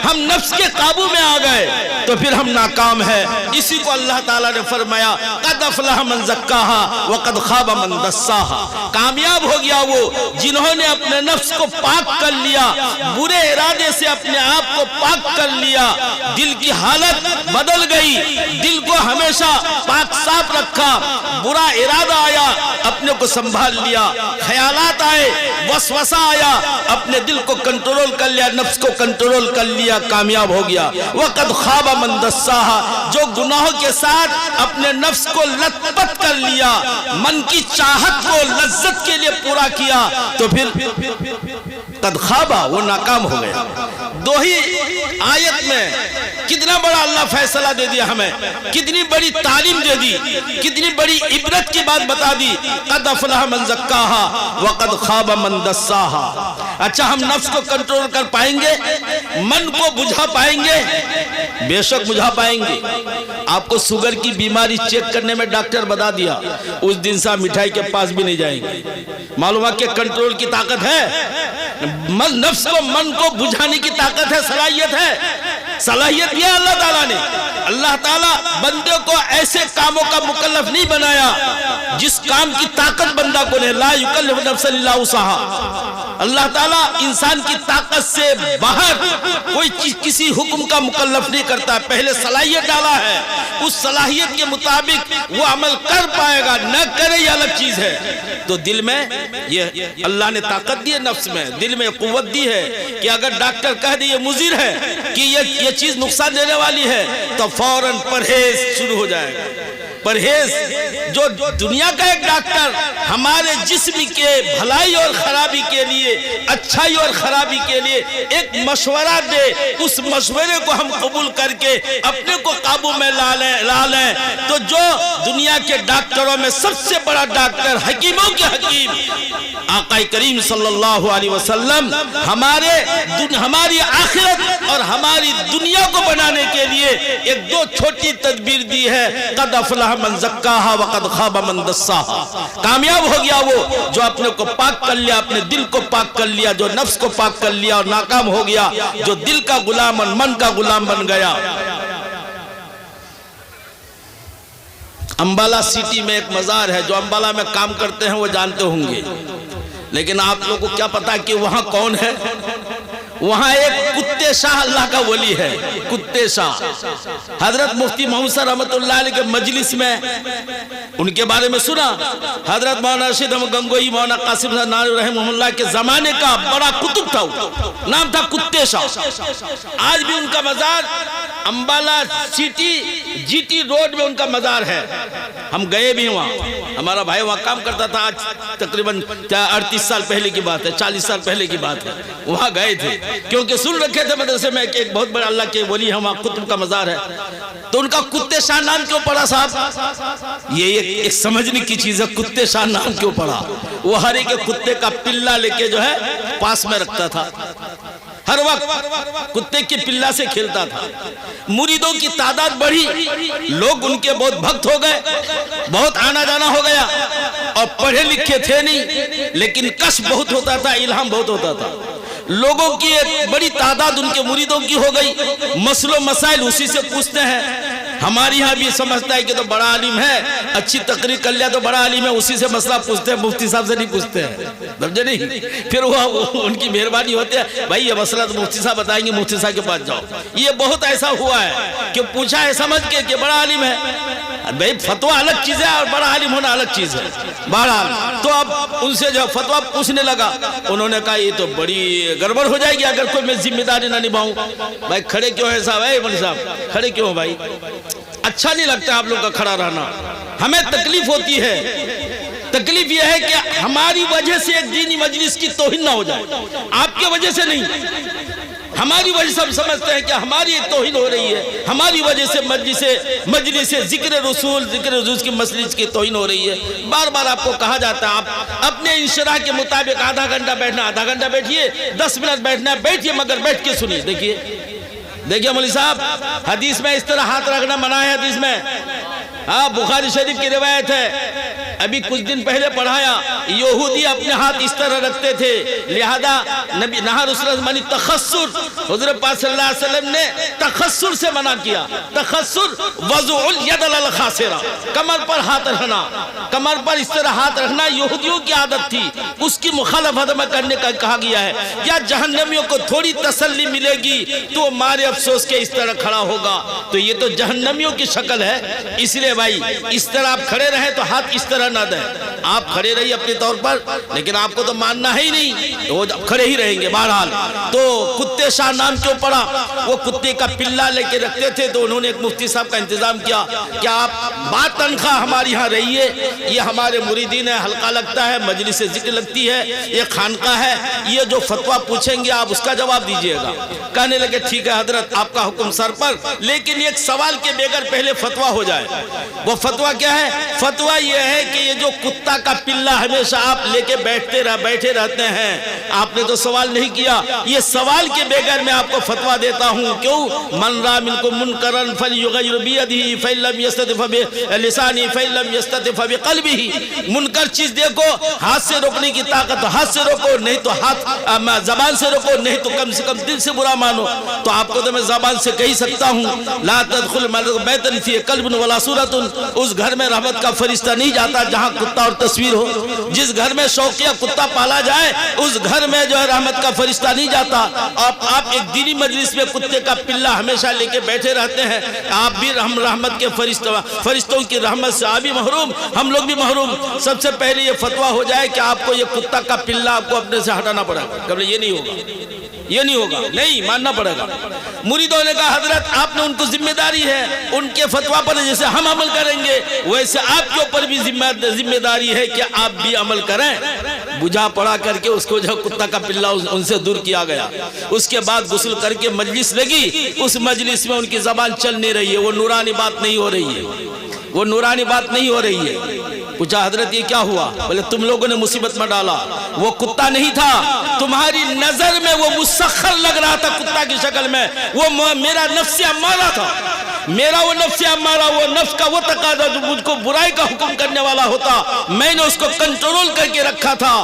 S1: ہم نفس کے قابو میں آ گئے تو پھر ہم ناکام ہیں. اسی کو اللہ تعالیٰ نے فرمایا قد افلح من زکاہا وقد خاب من دساہا. کامیاب ہو گیا وہ جنہوں نے اپنے نفس کو پاک کر لیا, برے ارادے سے سے اپنے آپ کو پاک کر لیا، دل کی حالت بدل گئی، دل کو ہمیشہ پاک صاف رکھا، برا ارادہ آیا اپنے کو سنبھال لیا، خیالات آئے، وسوسہ آیا اپنے دل کو کنٹرول کر لیا، نفس کو کنٹرول کر لیا، کامیاب ہو گیا۔ وَقَدْ خَابَ مَنْ دَسَّاهَا، جو گناہوں کے ساتھ اپنے نفس کو لت پت کر لیا، من کی چاہت کو لذت کے لیے پورا کیا، تو پھر قد خوابا، وہ ناکام ہو گیا۔ دو ہی آیت میں کتنا بڑا اللہ فیصلہ دے دیا ہمیں، کتنی بڑی تعلیم دے دی، کتنی بڑی عبرت کی بات بتا دی۔ قد افلح من زکاہا وقد خواب من دساہا۔ اچھا ہم نفس کو کنٹرول کر پائیں گے؟ من کو بجھا پائیں گے؟ بے شک بجھا پائیں گے۔ آپ کو سوگر کی بیماری چیک کرنے میں ڈاکٹر بتا دیا، اس دن سے مٹھائی کے پاس بھی نہیں جائیں گے۔ معلوم ہے کہ کنٹرول کی طاقت ہے، نفس کو من کو بجھانے کی طاقت ہے، صلاحیت ہے۔ صلاحیت یہ اللہ تعالیٰ نے، اللہ تعالیٰ بندے کو ایسے کاموں کا مکلف نہیں بنایا جس کام کی طاقت بندہ کو نہیں، لا یکلف نفسا الا وسعہا۔ اللہ تعالیٰ انسان کی طاقت سے باہر کوئی چیز کسی حکم کا مکلف نہیں کرتا، پہلے صلاحیت ڈالا ہے، اس صلاحیت کے مطابق وہ عمل کر پائے گا، نہ کرے یہ الگ چیز ہے۔ تو دل میں یہ اللہ نے طاقت دی ہے، نفس میں دل میں قوت دی ہے کہ اگر ڈاکٹر کہہ دے یہ مضر ہے کہ یہ چیز نقصان دینے والی ہے تو فوراً پرہیز شروع ہو جائے گا۔ پرہیز، جو دنیا کا ایک ڈاکٹر ہمارے جسم کے بھلائی اور خرابی کے لیے، اچھائی اور خرابی کے لیے ایک مشورہ دے، اس مشورے کو ہم قبول کر کے اپنے کو قابو میں لا لیں، تو جو دنیا کے ڈاکٹروں میں سب سے بڑا ڈاکٹر، حکیموں کے حکیم آقا کریم صلی اللہ علیہ وسلم ہماری آخرت اور ہماری دنیا کو بنانے کے لیے ایک دو چھوٹی تدبیر دی ہے۔ قد افلح من زکاہا وقد خواب من دساہا۔ کامیاب ہو گیا وہ جو اپنے کو پاک کر لیا، اپنے دل کو پاک کر لیا، جو نفس کو پاک کر لیا، اور ناکام ہو گیا جو دل کا غلام اور من کا غلام بن گیا۔ امبالہ سٹی میں ایک مزار ہے، جو امبالہ میں کام کرتے ہیں وہ جانتے ہوں گے، لیکن آپ لوگوں کو کیا پتا کہ وہاں کون ہے؟ وہاں ایک کتے شاہ اللہ کا ولی ہے، کتے شاہ۔ حضرت مفتی محمد صاحب رحمت اللہ علیہ کے مجلس میں ان کے بارے میں سنا، حضرت مولانا رشید احمد گنگوئی، مولانا قاسم صاحب نانوتوی رحمہ اللہ کے زمانے کا بڑا کتب تھا، نام تھا کتے شاہ۔ آج بھی ان کا مزار Ambala city G T road میں ان کا مزار ہے، ہم گئے بھی وہاں، ہمارا بھائی وہاں کام کرتا تھا، آج تقریباً 38 سال پہلے کی بات ہے، 40 سال پہلے کی بات ہے، وہاں گئے تھے کیونکہ سن رکھے تھے مدرسے میں کہ ایک بہت بڑا اللہ کے ولی ہے، وہاں قطب کا مزار ہے۔ تو ان کا کتے شاہ نام کیوں پڑا صاحب؟ یہ ایک سمجھنے کی چیز ہے، کتے شاہ نام کیوں پڑا؟ وہ ہر ایک کتے کا پلہ لے کے جو ہے پاس میں رکھتا تھا، ہر وقت کتے کی پلہ سے کھیلتا تھا۔ مریدوں کی تعداد بڑھی، لوگ ان کے بہت بھکت ہو گئے، بہت آنا جانا ہو گیا، اور پڑھے لکھے تھے نہیں لیکن کشف بہت ہوتا تھا، الہام بہت ہوتا تھا۔ لوگوں کی ایک بڑی تعداد ان کے مریدوں کی ہو گئی، مسئلہ و مسائل اسی سے پوچھتے ہیں۔ ہماری یہاں بھی سمجھتا ہے کہ تو بڑا عالم ہے، اچھی تقریر کر لیا تو بڑا عالم ہے، اسی سے مسئلہ پوچھتے ہیں، مفتی صاحب سے نہیں پوچھتے ہیں، سمجھے نہیں؟ پھر وہ ان کی مہربانی ہوتی ہے، بھائی یہ مسئلہ تو مفتی صاحب بتائیں گے، مفتی صاحب کے پاس جاؤ۔ یہ بہت ایسا ہوا ہے کہ پوچھا ہے سمجھ کے کہ بڑا عالم ہے، بھائی فتویٰ الگ چیز ہے اور بڑا عالم ہونا الگ چیز ہے۔ بہرحال تو اب ان سے جو فتویٰ پوچھنے لگا، انہوں نے کہا یہ تو بڑی گڑبڑ ہو جائے گی اگر کوئی میں ذمہ داری نہ نبھاؤں۔ بھائی کھڑے کیوں ہیں صاحب؟ اے مولوی صاحب کھڑے کیوں ہیں بھائی؟ اچھا نہیں لگتا آپ لوگ کا کھڑا رہنا، ہمیں تکلیف ہوتی ہے۔ تکلیف یہ ہے کہ ہماری وجہ سے ایک دینی مجلس کی توہین نہ ہو جائے، آپ کی وجہ سے نہیں، ہماری وجہ سے ہم سمجھتے ہیں کہ ہماری ایک توہین ہو رہی ہے، ہماری وجہ سے مجلس ذکر رسول کی مجلس کی توہین ہو رہی ہے۔ بار بار آپ کو کہا جاتا ہے آپ اپنے انشراح کے مطابق آدھا گھنٹہ بیٹھنا، آدھا گھنٹہ بیٹھیے، 10 منٹ بیٹھنا ہے بیٹھیے، مگر بیٹھ کے سنیے۔ دیکھیے مولوی صاحب، حدیث میں اس طرح ہاتھ رکھنا منع ہے، حدیث میں، ہاں بخاری شریف کی روایت ہے، ابھی کچھ دن پہلے پڑھایا یہودی اپنے ہاتھ اس طرح رکھتے تھے، لہذا نبی نہا رسول منی تخسر، حضرت پاک صلی اللہ علیہ وسلم نے تخسر سے منع کیا۔ تخسر وضع الید علی الخاصرہ، کمر پر ہاتھ رکھنا، کمر پر اس طرح ہاتھ رکھنا یہودیوں کی عادت تھی، اس کی مخالفت میں کرنے کا کہا گیا ہے۔ یا جہنمیوں کو تھوڑی تسلی ملے گی تو مارے افسوس کے اس طرح کھڑا ہوگا، تو یہ تو جہنمیوں کی شکل ہے۔ اس لیے بھائی اس طرح آپ کھڑے رہیں تو ہاتھ اس طرح نہ دیں، آپ کھڑے رہیے اپنے طور پر، لیکن آپ کو تو ماننا ہے ہی نہیں، وہ کھڑے ہی رہیں گے۔ بہرحال تو کتے شاہ نام کیوں پڑا؟ وہ کتے کا پلہ لے کے رکھتے تھے، تو انہوں نے ایک مفتی صاحب کا انتظام کیا کہ آپ بات تنخواہ ہماری یہاں رہیے، یہ ہمارے مریدین ہے، حلقہ لگتا ہے، مجلس ذکر لگتی ہے، یہ خانقاہ ہے، یہ جو فتویٰ پوچھیں گے آپ اس کا جواب دیجئے گا۔ کہنے لگے ٹھیک ہے حضرت آپ کا حکم سر پر، لیکن ایک سوال کے بغیر پہلے فتویٰ ہو جائے۔ وہ فتویٰ کیا ہے؟ فتویٰ یہ ہے کہ یہ جو کتا کا پلہ ہمیشہ آپ لے کے بیٹھے رہتے ہیں، آپ نے تو سوال نہیں کیا، یہ سوال کے بغیر میں آپ کو فتویٰ دیتا ہوں۔ کیوں؟ من را منکم منکرا فلیغیر بیدہ فإن لم یستطع فبلسانہ فإن لم یستطع فبقلبہ۔ منکر چیز دیکھو، ہاتھ سے روکنے کی طاقت تو ہاتھ سے روکو، نہیں تو ہاتھ زبان سے روکو، نہیں تو کم سے کم دل سے برا مانو۔ تو آپ کو تو میں زبان سے کہی سکتا ہوں لا تدخل بیتا فیہ کلب ولا صورۃ، اس گھر میں رحمت کا فرشتہ نہیں جاتا جہاں کتا اور تصویر ہو۔ جس گھر میں شوقیہ کتا پالا جائے اس گھر میں جو ہے رحمت کا فرشتہ نہیں جاتا۔ آپ ایک دینی مجلس میں کتے کا پلہ ہمیشہ لے کے بیٹھے رہتے ہیں، آپ بھی رحمت کے فرشتوں کی رحمت سے آپ بھی محروم، ہم لوگ بھی محروم۔ سب سے پہلے یہ فتویٰ ہو جائے کہ آپ کو یہ کتا کا پلہ آپ کو اپنے سے ہٹانا پڑے گا، قبل یہ نہیں ہوگا، یہ نہیں ہوگا، نہیں ماننا پڑے گا۔ مریدوں نے کہا حضرت آپ نے ان کو ذمہ داری ہے، ان کے فتویٰ پر جیسے ہم عمل کریں گے ویسے آپ کے اوپر بھی ذمہ داری ہے کہ آپ بھی عمل کریں۔ بجھا پڑا کر کے اس کو جو کتا کا پلہ ان سے دور کیا گیا۔ اس کے بعد غسل کر کے مجلس لگی، اس مجلس میں ان کی زبان چل نہیں رہی ہے، وہ نورانی بات نہیں ہو رہی ہے، وہ نورانی بات نہیں ہو رہی ہے۔ پوچھا حضرت یہ کیا ہوا؟ بولے تم لوگوں نے مصیبت میں ڈالا، وہ کتا نہیں تھا، تمہاری نظر میں وہ مسخر لگ رہا تھا کتا کی شکل میں، وہ میرا نفس امارہ تھا، میرا وہ نفس امارہ، وہ نفس کا وہ تقاضا جو مجھ کو برائی کا حکم کرنے والا ہوتا، میں نے اس کو کنٹرول کر کے رکھا تھا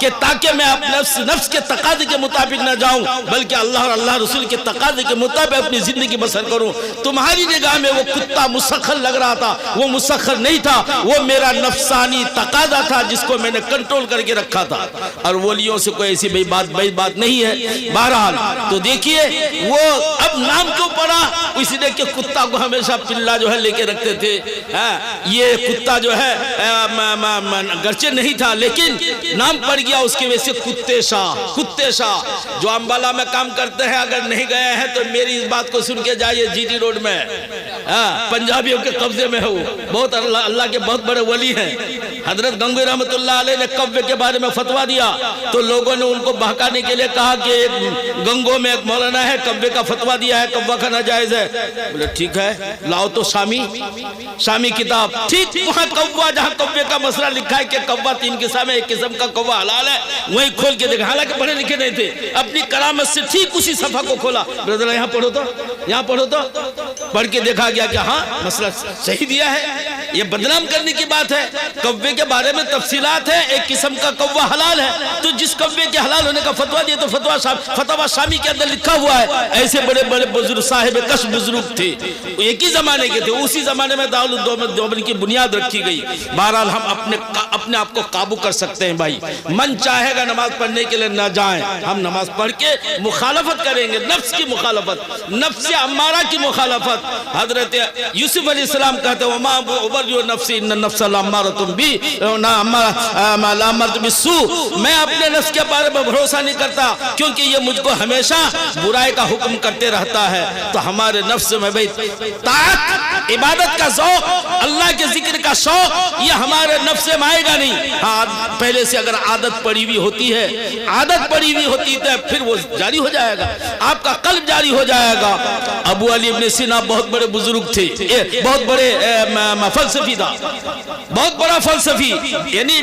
S1: کہ تاکہ میں نفس کے تقاضے کے مطابق نہ جاؤں بلکہ اللہ اور اللہ رسول کے تقاضے کے مطابق اپنی زندگی بسر کروں۔ تمہاری نگاہ میں وہ کتا مسخر لگ رہا تھا، وہ مسخر نہیں تھا، وہ میرا نفسانی تقاضا تھا جس کو میں نے کنٹرول کر کے رکھا تھا۔ اور ولیوں سے کوئی ایسی بڑی بات نہیں ہے۔ بہرحال تو دیکھیے وہ اب نام کیوں پڑا؟ اس لیے کہ کتا کو ہمیشہ پلہ جو ہے لے کے رکھتے تھے۔ یہ کتا جو ہے گرچہ نہیں تھا لیکن نام پڑ گیا اس کی وجہ سے کتے شاہ۔ کتے شاہ جو امبالہ میں کام کرتے ہیں، اگر نہیں گئے ہیں تو میری اس بات کو سن کے جائیے، جی ٹی روڈ میں پنجابیوں کے قبضے میں ہو، بہت اللہ کے بہت بڑے ولی ہیں۔ حضرت گنگوئی رحمت اللہ علیہ نے کوے کے بارے میں فتویٰ دیا تو لوگوں نے ان کو بہکانے کے لیے کہا کہ گنگو میں ایک مولانا ہے، کوے کا فتویٰ دیا ہے، کوہ کھانا جائز ہے۔ بولے ٹھیک ہے لاؤ تو شامی کتاب، ٹھیک وہاں کوہ جہاں کوے کا مسئلہ لکھا ہے کہ کوہ 3 قسم ہے، ایک قسم کا کوہ حلال ہے، وہیں کھول کے دیکھا، حالانکہ پڑھے لکھے نہیں تھے، اپنی کرامت سے ٹھیک اسی صفحہ کو کھولا، برادر یہاں پڑھو تو، یہاں پڑھو تو، پڑھ کے دیکھا گیا کہ ہاں مسئلہ صحیح دیا ہے۔ یہ بدنام کرنے کی بات ہے، کوے کے بارے میں تفصیلات ہیں، ایک قسم کا کوہ حلال ہے، تو جس کوے کے حلال ہونے کا فتویٰ دیا تو فتویٰ شامی کے اندر لکھا ہوا ہے۔ ایسے بڑے بڑے بزرگ صاحب کش بزرگ تھے، ایک ہی زمانے کے تھے، اسی زمانے میں دارالعلوم کی بنیاد رکھی گئی۔ بہرحال ہم اپنے آپ کو قابو کر سکتے ہیں بھائی، من چاہے گا نماز پڑھنے کے لیے نہ جائیں، ہم نماز پڑھ کے مخالفت کریں گے، نفس کی مخالفت، نفس امارہ کی مخالفت۔ حضرت یوسف علیہ السلام کہتے ہیں وَمَا أُبَرِّئُ نَفْسِي إِنَّ النَّفْسَ لَأَمَّارَةٌ بِالسُّوءِ، میں اپنے نفس کے بارے میں بھروسہ نہیں کرتا کیونکہ یہ مجھ کو ہمیشہ برائی کا حکم کرتے رہتا ہے۔ تو ہمارے نفس میں بھئی طاعت، عبادت کا ذوق، اللہ کے ذکر کا شوق، یہ ہمارے نفس میں آئے گا نہیں۔ ہاں پہلے سے اگر عادت پڑی ہوئی ہوتی ہے، عادت پڑی ہوئی ہوتی ہے پھر وہ جاری ہو جائے گا، آپ کا قلب جاری ہو جائے گا۔ ابو علی ابن سینا بہت بڑے بزرگ تھے، بہت بڑے فلسفی تھا، بہت بڑا فلسفی فلسفی یعنی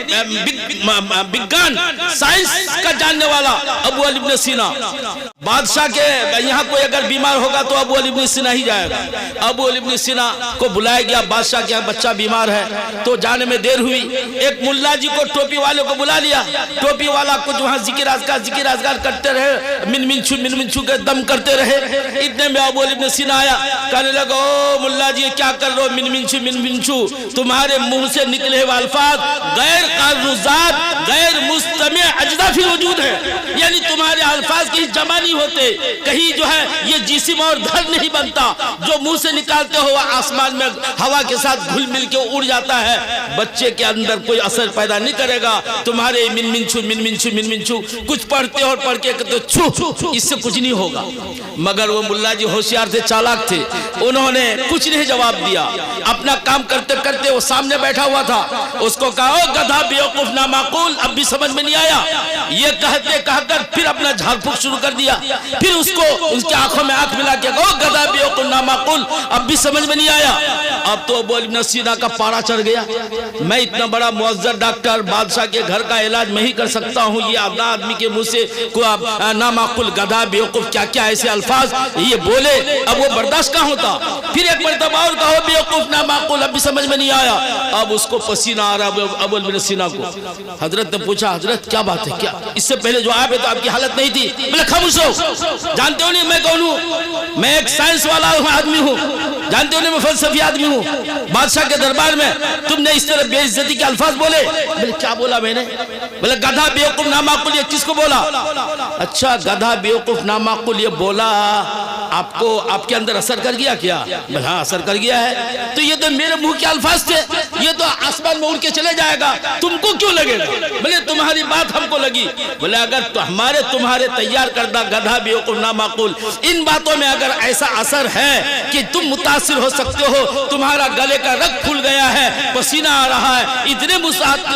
S1: وگیان سائنس کا جاننے والا ابو علی ابن سینا. بادشاہ کے یہاں کوئی اگر بیمار ہوگا تو ابو علی ابن سینا ہی جائے گا. ابو علی ابن سینا کو بلایا گیا, بادشاہ کے بچہ بیمار ہے تو جانے میں دیر ہوئی. ایک ملا جی کو ٹوپی والے کو بلا لیا. ٹوپی والا کچھ وہاں ذکر اذکار کرتے رہے, من چھو کے دم کرتے رہے. اتنے میں ابو علی ابن سینا آیا, کہنے لگا او ملا جی کیا کر رہے ہو, من چھو تمہارے منہ سے نکلے ہوئے الفاظ غیر قاذفات غیر مستمع اجزا فی الوجود ہے. یعنی تمہارے الفاظ کہیں جمع نہیں ہوتے, کہیں جو ہے یہ جسم اور دھر نہیں بنتا. جو منہ سے نکالتے ہو آسمان میں ہوا کے ساتھ گھل مل کے اڑ جاتا ہے, بچے کے اندر کوئی اثر پیدا نہیں کرے گا. تمہارے من چھو کچھ پڑھتے اور پڑھ کے کہتے چھو, اس سے کچھ نہیں ہوگا. مگر وہ ملا جی ہوشیار تھے, چالاک تھے, انہوں نے کچھ نہیں جواب دیا. اپنا کام کرتے کرتے وہ سامنے بیٹھا ہوا تھا, اس کو کہا او گدھا بیوقوف نامعقول, اب بھی سمجھ میں نہیں آیا. یہ کہہ کر پھر اپنا جھاڑ پھونک شروع کر دیا. پھر اس کو اس کی آنکھوں میں آنکھ ملا کے او گدھا بیوقوف نامعقول, اب بھی سمجھ میں نہیں آیا. اب تو ابو علی ابن سینا کا پارا چڑھ گیا. میں اتنا بڑا معزز ڈاکٹر, بادشاہ کے گھر کا علاج میں ہی کر سکتا ہوں, یہ آدمی کے منہ سے نامعقول گدھا بیوقوف کیا کیا ایسے الفاظ یہ بولے, اب وہ برداشت کہاں ہوتا. پھر ایک مرتبہ اور کہو بیوقوف نامعقول, اب بھی سمجھ میں نہیں آیا. اب اس کو پسینہ آ رہا ابو علی ابن سینا کو. حضرت نے پوچھا حضرت کیا بات ہے, کیا اس سے پہلے جو آپ ہے تو آپ کی حالت نہیں تھی. بولے خاموش ہو, جانتے ہو نہیں میں کون ہوں, میں ایک سائنس والا آدمی ہوں, جانتے ہو نہیں میں فلسفی آدمی ہوں. بادشاہ کے دربار میں تم نے اس طرح بے عزتی کے الفاظ بولے. بولے کیا بولا میں نے؟ بولے گدھا بیوقوف نامعقول, یہ کس کو بولا؟ اچھا گدھا بیوقوف نامعقول یہ بولا آپ کو, آپ کے اندر اثر کر گیا کیا؟ بولے ہاں اثر کر گیا ہے. تو یہ تو میرے منہ کے الفاظ تھے, یہ تو آسمان میں اڑ کے چلے جائے گا, تم کو کیوں لگے گا؟ بولے تمہاری بات ہم کو لگی. بولے اگر تمہارے تیار کردہ گدھا بیوقوف نامعقول ان باتوں میں اگر ایسا اثر ہے کہ تم متاثر ہو سکتے ہو, تمہارا گلے کا رگ پھول گیا ہے, پسینہ آ رہا ہے, اتنے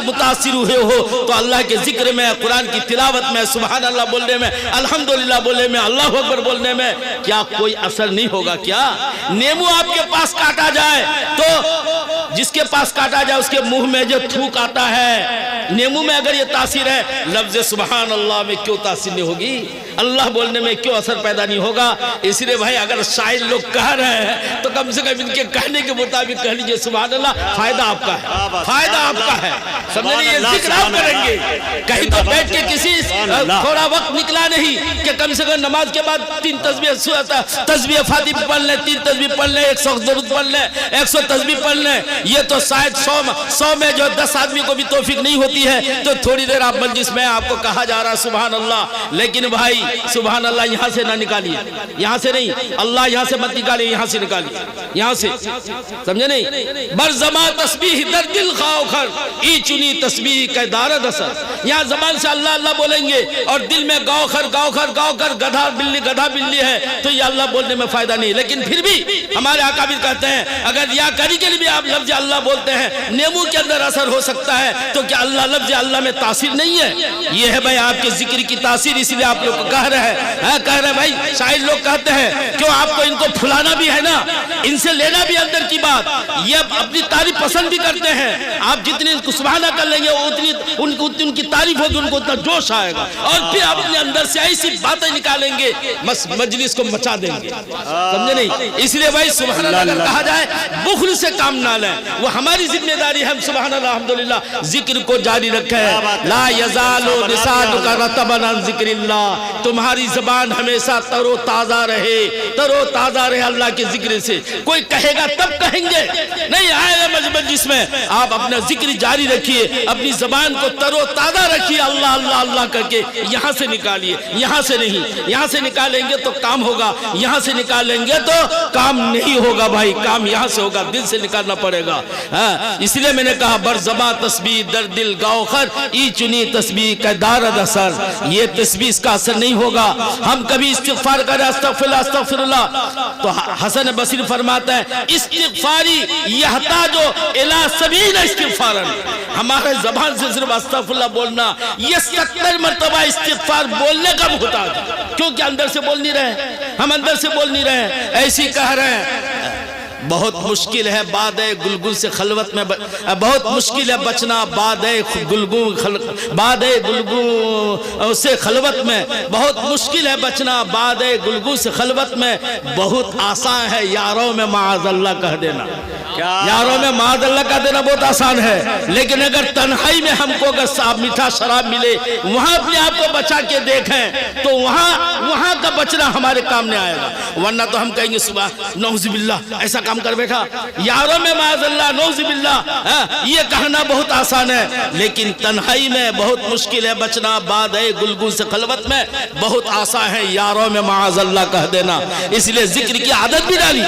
S1: متاثر ہوئے ہو, تو اللہ کے ذکر میں, قرآن کی تلاوت میں, سبحان اللہ بولنے میں, الحمدللہ بولنے میں, اللہ اکبر بولنے میں کیا کوئی اثر نہیں ہوگا کیا؟ نیمو آپ کے پاس کاٹا جائے تو جس کے پاس کاٹا جائے اس کے منہ میں جو تھوک آتا ہے, نیمو میں اگر یہ تاثیر ہے, لفظ سبحان اللہ میں کیوں تاثیر نہیں ہوگی؟ اللہ بولنے میں کیوں اثر پیدا نہیں ہوگا؟ اس لیے بھائی اگر شاعر لوگ کہہ رہے ہیں تو کم سے کم ان کے کہنے کے مطابق کہہ لیجئے سبحان اللہ, فائدہ آپ کا ہے, فائدہ آپ کا ہے. سمجھے نہیں, یہ ذکر آپ کریں گے. کہیں تو بیٹھ کے کسی تھوڑا وقت نکلا نہیں کہ کم سے کم نماز کے بعد 3 تسبیح فاتحہ پڑھ لیں, 3 تسبیح پڑھ لیں, 100 درود پڑھ لیں, 100 تسبیح پڑھ لیں. یہ تو شاید 100 میں جو 10 آدمی کو بھی توفیق نہیں ہوتی ہے. تو تھوڑی دیر آپ مجلس میں آپ کو کہا جا رہا سبحان اللہ, لیکن بھائی سبحان اللہ یہاں سے نہ نکالیے, یہاں سے نہیں, اللہ یہاں سے مت نکالیے, یہاں سے نکالیے, یہاں سے. سمجھے نہیں؟ بر زمان تسبیح در دل خواہ خر, ای چنی تسبیح کا دارد اثر. یہاں زبان سے اللہ اللہ بولیں گے اور دل میں گاؤ خر گدھا بلی ہے, تو یہ اللہ بولنے میں فائدہ نہیں. لیکن پھر بھی ہمارے اکابر کہتے ہیں اگر یا کری کے لیے بھی آپ لفظ اللہ بولتے ہیں, نیمو کے اندر اثر ہو سکتا ہے, تو کیا اللہ لفظ اللہ میں تاثیر نہیں ہے؟ یہ ہے بھائی آپ کے ذکر کی تاثیر. اس لیے آپ لوگ کو کہہ رہے ہیں بھائی, شاعر لوگ کہتے ہیں کیوں آپ کو ان کو پھلانا بھی ہے نا, ان سے لینا بھی اندر کی بات. یہ اپنی تعریف پسند بھی کرتے ہیں, آپ جتنی سبحانہ کر لیں گے اتنی ان کی تعریف ہوگی, ان کو اتنا جوش آئے گا, اور پھر آپ اپنے اندر سے ایسی باتیں نکالیں گے مجلس کو مچا دیں گے. سمجھے نہیں؟ اس لیے بھائی سبحان اللہ اگر کہا جائے بخل سے کام نہ لیں, وہ ہماری ذمہ داری ہے. ہم سبحان اللہ الحمدللہ ذکر کو جاری رکھیں. لا یزال لسانک رطبا عن ذکر اللہ, تمہاری زبان ہمیشہ تر و تازہ رہے, تر و تازہ رہے اللہ کے ذکر سے. کوئی کہے گا تب کہیں گے, نہیں آئے گا مجلس میں, آپ اپنا ذکر جاری رکھیے, اپنی زبان کو تر و تازہ رکھیے, اللہ اللہ اللہ کر کے یہاں سے نکالیے, یہاں سے نہیں. یہاں سے نکالیں گے تو کام ہوگا, یہاں سے نکالیں گے تو کام نہیں ہوگا بھائی, کام یہاں سے ہوگا, دل سے نکالنا پڑے گا. اس لیے میں نے کہا بر زباں تسبیح در دل گاؤ خر, ای چنی تسبیح کا دارد اثر. یہ تسبیح اس کا اثر نہیں ہوگا. ہم کبھی استغفار کریں استغفر اللہ, تو حسن بصری فرماتا ہے استغفاری یحتاج الی 70 استغفارا. ہمارے زبان سے صرف استغفر اللہ بولنا یہ 70 مرتبہ استغفار بولنے کا محتاج ہے, کیونکہ اندر سے بول نہیں رہے, ہم اندر سے بول نہیں رہے, ایسی کہہ رہے ہیں بہت مشکل ہے باد گلگل سے خلوت میں بہت مشکل ہے بچنا باد گلگل سے خلوت میں بہت مشکل ہے بچنا باد گلگل سے خلوت میں بہت آسان ہے یاروں میں معاذ اللہ کہہ دینا یاروں میں معاذ اللہ کہہ دینا بہت آسان ہے لیکن اگر تنہائی میں ہم کو اگر میٹھا شراب ملے وہاں اپنے آپ کو بچا کے دیکھیں تو وہاں کا بچنا ہمارے کام نہیں آئے گا ورنہ تو ہم کہیں گے صبح نعوذ باللہ ایسا کام کر بیٹھا یاروں میں معاذ اللہ نعوذ باللہ یہ کہنا بہت آسان ہے لیکن تنہائی میں بہت مشکل ہے بچنا باد گلگل سے خلوت میں بہت آسان ہے یاروں میں معاذ اللہ کہہ دینا اس لیے ذکر کی عادت بھی ڈالی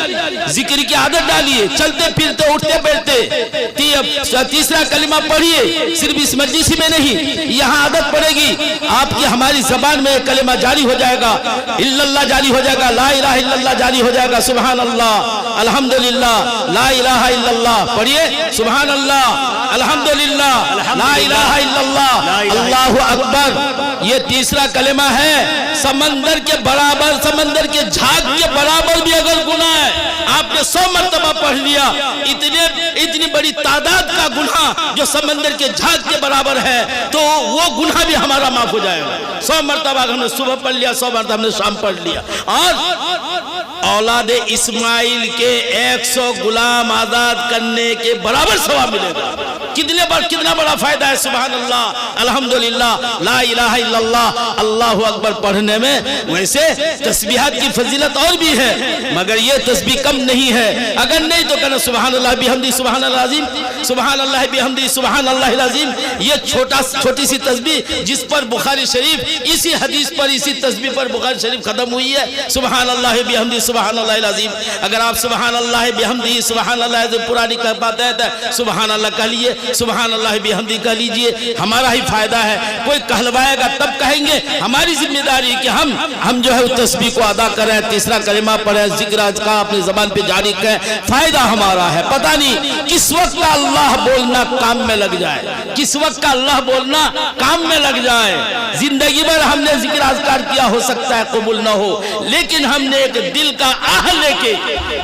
S1: ذکر کی عادت ڈالیے چلتے پھرتے اٹھتے بیٹھتے تیسرا کلمہ پڑھیے صرف اس مجلس میں نہیں یہاں عادت پڑے گی آپ کی ہماری زبان میں کلمہ جاری ہو جائے گا الا اللہ جاری ہو جائے گا لا الہ الا اللہ جاری ہو جائے گا سبحان اللہ الحمدللہ لا الہ الا اللہ پڑھیے سبحان اللہ الحمدللہ لا الہ الا اللہ اللہ اکبر یہ تیسرا کلمہ ہے سمندر کے برابر سمندر کے جھاگ کے برابر بھی اگر گناہ ہے آپ نے 100 مرتبہ پڑھ لیا اتنی بڑی تعداد کا گناہ جو سمندر کے جھاگ کے برابر ہے تو وہ گناہ بھی ہمارا معاف ہو جائے گا 100 مرتبہ ہم نے صبح پڑھ لیا 100 مرتبہ ہم نے شام پڑھ لیا اور اولاد اسماعیل کے 100 غلام آزاد کرنے کے برابر ثواب ملے گا کتنا بڑا فائدہ ہے سبحان اللہ الحمدللہ لا الہ الا اللہ اللہ اکبر پڑھنے میں ویسے تسبیحات کی فضیلت اور بھی ہے مگر یہ تسبیح کم نہیں ہے اگر نہیں تو کہنا سبحان اللہ بحمدہ سبحان اللہ العظیم سبحان اللہ بحمدہ سبحان اللہ العظیم یہ چھوٹی سی تسبیح جس پر بخاری شریف اسی حدیث پر اسی تسبیح پر بخاری شریف ختم ہوئی ہے سبحان اللہ بحمدہ سبحان اللہ العظیم اگر آپ سبحان اللہ بحمدہ سبحان اللہ العظیم پورا نہیں کہہ پاتے ہیں تو سبحان اللہ کہہ لیے سبحان اللہ بحمدہ کہہ لیجئے ہمارا ہی فائدہ ہے کوئی کہلوائے گا تب کہیں گے ہماری ذمہ داری کہ ہم جو ہے تسبیح کو ادا کریں تیسرا کلمہ پڑھیں ذکر کا اپنی زبان پہ جاری کریں فائدہ ہمارا ہے پتہ نہیں کس وقت کا اللہ بولنا کام میں لگ جائے کس وقت کا اللہ بولنا کام میں لگ جائے زندگی بھر ہم نے ذکر اذکار کیا ہو سکتا ہے قبول نہ ہو لیکن ہم نے ایک دل کا آہ لے کے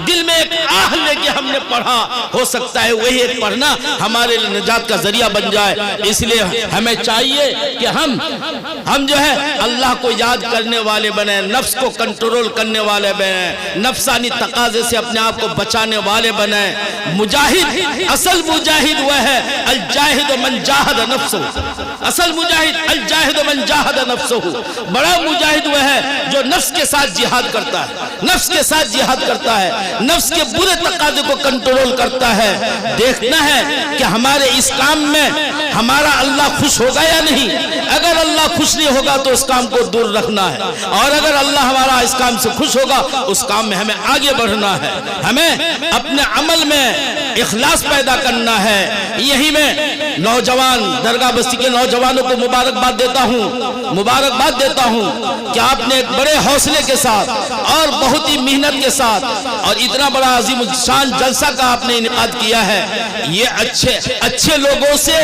S1: دل میں ایک آہ لے کے ہم نے پڑھا ہو سکتا ہے وہی ایک پڑھنا ہمارے لیے نجات کا ذریعہ بن جائے اس لیے ہمیں چاہیے کہ ہم جو ہے اللہ کو یاد کرنے والے بنیں نفس کو کنٹرول کرنے والے بنیں نفسانی تقاضے سے اپنے آپ کو بچانے والے بنیں مجاہد اصل مجاہد وہ ہے الجاہد من جاہد نفسہ اصل مجاہد الجاہد من جاہد نفسہ بڑا مجاہد وہ ہے جو نفس کے ساتھ جہاد کرتا ہے نفس کے ساتھ جہاد کرتا ہے نفس کے برے تقاضے کو کنٹرول کرتا ہے دیکھنا ہے کہ ہمارے اس کام میں ہمارا اللہ خوش ہوگا یا نہیں اگر اللہ خوش نہیں ہوگا تو اس کام کو دور رکھنا ہے اور اگر اللہ ہمارا اس کام سے خوش ہوگا اس کام میں ہمیں آگے بڑھنا ہے ہمیں اپنے عمل میں اخلاص پیدا کرنا ہے یہی میں نوجوان درگاہ بستی کے نوجوانوں کو مبارکباد دیتا ہوں کہ آپ نے ایک بڑے حوصلے کے ساتھ اور بہت ہی محنت کے ساتھ اور اتنا بڑا عظیم شان جلسہ کا آپ نے انعقاد کیا ہے یہ اچھے لوگوں سے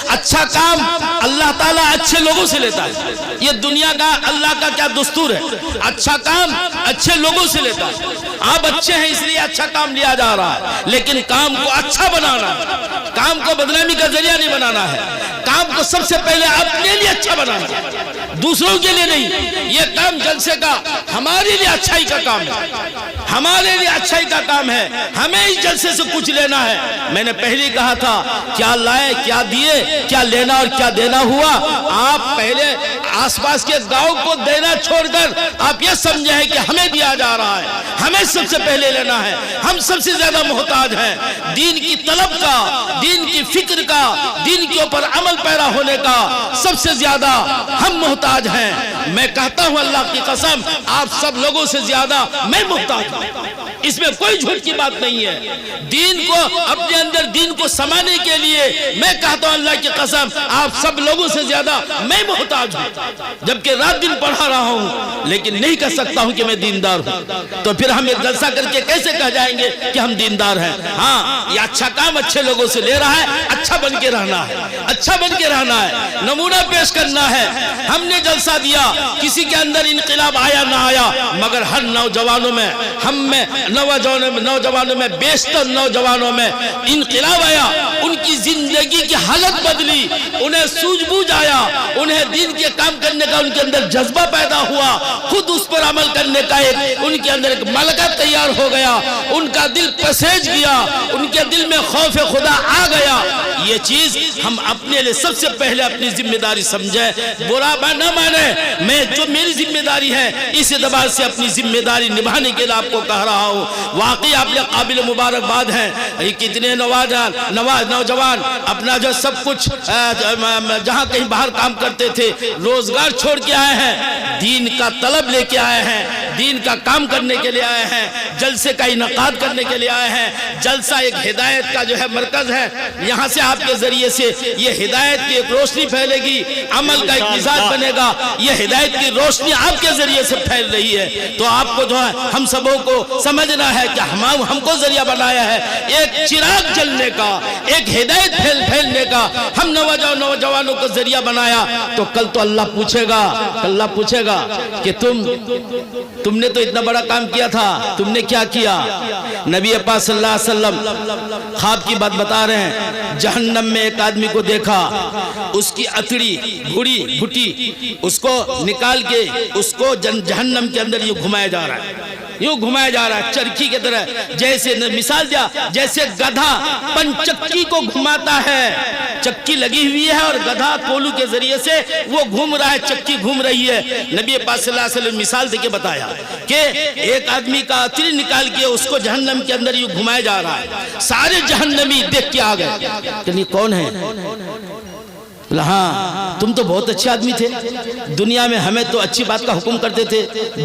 S1: اچھا کام اللہ تعالیٰ اچھے لوگوں سے لیتا ہے یہ دنیا کا اللہ کا کیا دستور ہے اچھا کام اچھے لوگوں سے لیتا ہے آپ اچھے ہیں اس لیے اچھا کام لیا جا رہا ہے لیکن کام کو اچھا بنانا ہے کام کو بدنامی کا ذریعہ نہیں بنانا ہے کام کو سب سے پہلے اپنے لیے اچھا بنانا ہے دوسروں کے لیے نہیں یہ کام جلسے کا ہمارے لیے اچھائی کا کام ہے ہمارے لیے اچھائی کا کام ہے ہمیں اس جلسے سے کچھ لینا ہے میں نے پہلے کہا تھا کیا لائے کیا دیے کیا لینا اور کیا دینا ہوا آپ پہلے آس پاس کے گاؤں کو دینا چھوڑ کر آپ یہ سمجھیں کہ ہمیں دیا جا رہا ہے ہمیں سب سے پہلے لینا ہے ہم سب سے زیادہ محتاج ہیں دین کی طلب کا دین کی فکر کا دین کے اوپر عمل پیرا ہونے کا سب سے زیادہ ہم محتاج ہیں میں کہتا ہوں اللہ کی قسم آپ سب لوگوں سے زیادہ میں محتاج ہوں اس میں کوئی جھوٹ کی بات نہیں ہے دین کو اپنے اندر دین کو سمانے کے لیے میں کہتا ہوں اللہ کی قسم آپ سب لوگوں سے زیادہ میں محتاج ہوں جبکہ رات دن پڑھا رہا ہوں لیکن نہیں کہہ سکتا ہوں کہ میں دیندار ہوں تو پھر ہم ایک جلسہ کر کے کیسے کہہ جائیں گے کہ ہم دیندار ہیں ہاں یہ اچھا کام اچھے لوگوں سے لے رہا ہے اچھا بن کے رہنا ہے اچھا بن کے رہنا ہے نمونہ پیش کرنا ہے ہم نے جلسہ دیا کسی کے اندر انقلاب آیا نہ آیا مگر ہر نوجوانوں میں ہم میں نوجوانوں میں بیشتر نوجوانوں میں انقلاب آیا، ان کی زندگی کی حالت بدلی، انہیں سوجھ بوجھ آیا، انہیں دین کے کام کرنے کا ان کے اندر جذبہ پیدا ہوا، خود اس پر عمل کرنے کا ان کے اندر ایک ملکہ تیار ہو گیا، ان کا دل پسیج گیا، ان کے دل میں خوف خدا آ گیا۔ یہ چیز ہم اپنے لئے سب سے پہلے اپنی ذمہ داری سمجھیں، برا نہ مانیں، میں جو میری ذمہ داری ہے اس اعتبار سے اپنی ذمہ داری نبھانے کے لیے آپ کو کہہ رہا ہوں۔ واقعی آپ نے قابل مبارکباد ہیں، کتنے نوجوان اپنا جو سب کچھ جہاں کہیں باہر کام کرتے تھے روزگار چھوڑ کے آئے ہیں، دین کا طلب لے کے آئے ہیں، دین کا کام کرنے کے لیے آئے ہیں، جلسے کا انعقاد کرنے کے لیے آئے ہیں۔ جلسہ ایک ہدایت کا جو ہے مرکز ہے، یہاں سے آپ کے ذریعے سے یہ ہدایت کی ایک روشنی پھیلے گی، عمل کا ایک مزاج بنے گا، یہ ہدایت کی روشنی آپ کے ذریعے سے پھیل رہی ہے۔ تو آپ کو جو ہے ہم سبوں کو سمجھنا ہے کہ ہم کو ذریعہ بنایا ہے ایک چراغ جلنے کا، ایک ہدایت پھیلنے کا، ہم نوجوانوں کو ذریعہ بنایا۔ تو کل تو اللہ پوچھے گا کہ تم نے تو اتنا بڑا کام کیا تھا، تم نے کیا کیا؟ نبی پاک صلی اللہ علیہ وسلم خواب کی بات بتا رہے ہیں، جہنم میں ایک آدمی کو دیکھا، اس کی اتڑی گھٹی اس کو نکال کے اس کو جہنم کے اندر یہ گھمایا جا رہا ہے چرخی کی طرح، جیسے مثال دیا جیسے گدھا پنچکی کو گھماتا ہے، چکی لگی ہوئی ہے اور گدھا کولو کے ذریعے سے وہ گھوم رہا ہے، چکی گھوم رہی ہے۔ نبی پاک صلی اللہ علیہ وسلم مثال دے کے بتایا کہ ایک آدمی کا اتری نکال کے اس کو جہنم کے اندر یہ گھمایا جا رہا ہے، سارے جہنمی دیکھ کے آ گئے کہ یہ کون ہے؟ ہاں تم تو بہت اچھے آدمی تھے، دنیا میں ہمیں تو اچھی بات کا حکم کرتے تھے،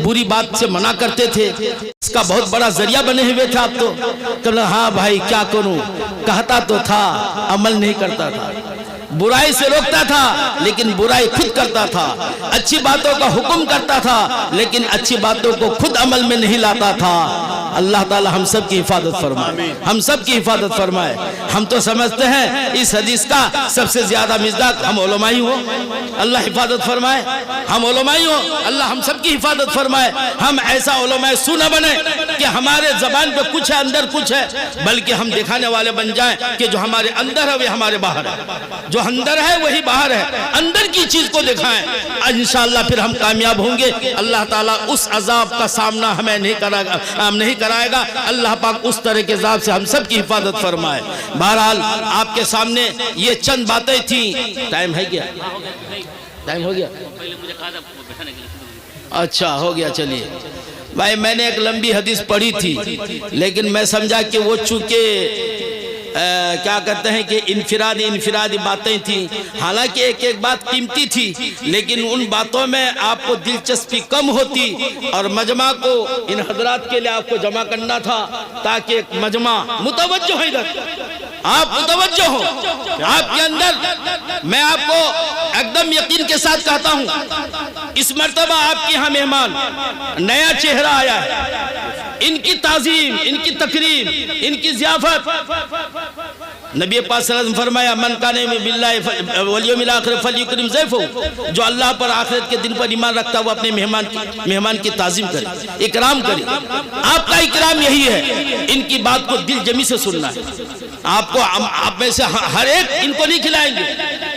S1: بری بات سے منع کرتے تھے، اس کا بہت بڑا ذریعہ بنے ہوئے تھے آپ تو۔ کہا ہاں بھائی کیا کروں، کہتا تو تھا عمل نہیں کرتا تھا، برائی سے روکتا تھا لیکن برائی خود کرتا تھا، اچھی باتوں کا حکم کرتا تھا لیکن اچھی باتوں کو خود عمل میں نہیں لاتا تھا۔ اللہ تعالی ہم سب کی حفاظت فرمائے، ہم سب کی حفاظت فرمائے۔ ہم تو سمجھتے ہیں اس حدیث کا سب سے زیادہ مصداق ہم علماء ہی ہوں، اللہ حفاظت فرمائے، ہم علماء ہی ہوں، اللہ ہم سب کی حفاظت فرمائے۔ ہم ایسا علماء سو نہ بنے کہ ہمارے زبان پہ کچھ ہے اندر کچھ ہے، بلکہ ہم دکھانے والے بن جائیں کہ جو ہمارے اندر ہے وہ ہمارے باہر ہے، جو اندر ہے وہی باہر ہے، اندر کی چیز کو دکھائیں، انشاءاللہ پھر ہم کامیاب ہوں گے۔ اللہ تعالیٰ اس عذاب کا سامنا ہمیں نہیں کرائے گا، اللہ پاک اس طرح کے عذاب سے ہم سب کی حفاظت فرمائے۔ بہرحال آپ کے سامنے یہ چند باتیں تھیں۔ ٹائم ہے کیا؟ ٹائم ہو گیا؟ اچھا ہو گیا، چلیے بھائی میں نے ایک لمبی حدیث پڑھی تھی لیکن میں سمجھا کہ وہ چونکہ کیا کہتے ہیں کہ انفرادی باتیں تھیں، حالانکہ ایک بات قیمتی تھی لیکن ان باتوں میں آپ کو دلچسپی کم ہوتی اور مجمع کو ان حضرات کے لیے آپ کو جمع کرنا تھا تاکہ ایک مجمع متوجہ ہو، ادھر آپ متوجہ ہو آپ کے اندر۔ میں آپ کو ایک دم یقین کے ساتھ کہتا ہوں اس مرتبہ آپ کی یہاں مہمان نیا چہرہ آیا ہے، ان کی تعظیم، ان کی تکریم، ان کی ضیافت، نبی پاک صلی اللہ علیہ وسلم فرمایا من کان باللہ والیوم الاخر فلیکرم ضیفہ، جو اللہ پر آخرت کے دن پر ایمان رکھتا ہے وہ اپنے مہمان کی تعظیم کرے، اکرام کرے۔ آپ کا اکرام یہی ہے، ان کی بات کو دل جمی سے سننا ہے۔ آپ میں سے ہر ایک ان کو نہیں کھلائیں گے،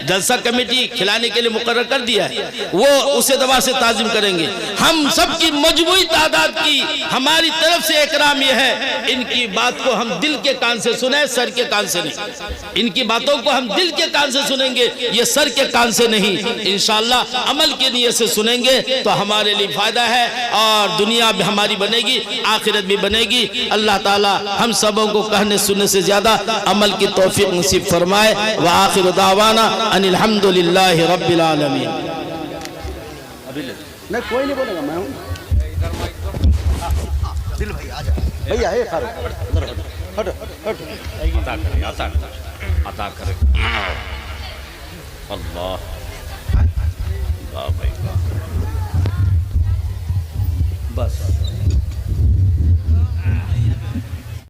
S1: جلسہ کمیٹی کھلانے کے لیے مقرر کر دیا ہے، وہ اس اعتبار سے تعظیم کریں گے۔ ہم سب کی مجموعی تعداد کی ہماری طرف سے اکرام یہ ہے، ان کی بات کو ہم دل کے کان سے سنیں، سر کے کان سے نہیں۔ ان کی باتوں کو ہم دل کے کان سے سنیں گے، یہ سر کے کان سے نہیں۔ انشاءاللہ عمل کی نیت سے سنیں گے تو ہمارے لیے فائدہ ہے اور دنیا بھی ہماری بنے گی، آخرت بھی بنے گی۔ اللہ تعالی ہم سبوں کو کہنے سننے سے زیادہ عمل کی توفیق نصیب فرمائے۔ وآخر دعوانا ان الحمدللہ رب العالمین۔
S2: نہیں کوئی نہیں بولے گا، میں ہوں دل بھائی آ جا بھیا ہے خارج ہٹ ہٹ
S3: عطا کرے عطا کرے اللہ واہ بھائی واہ۔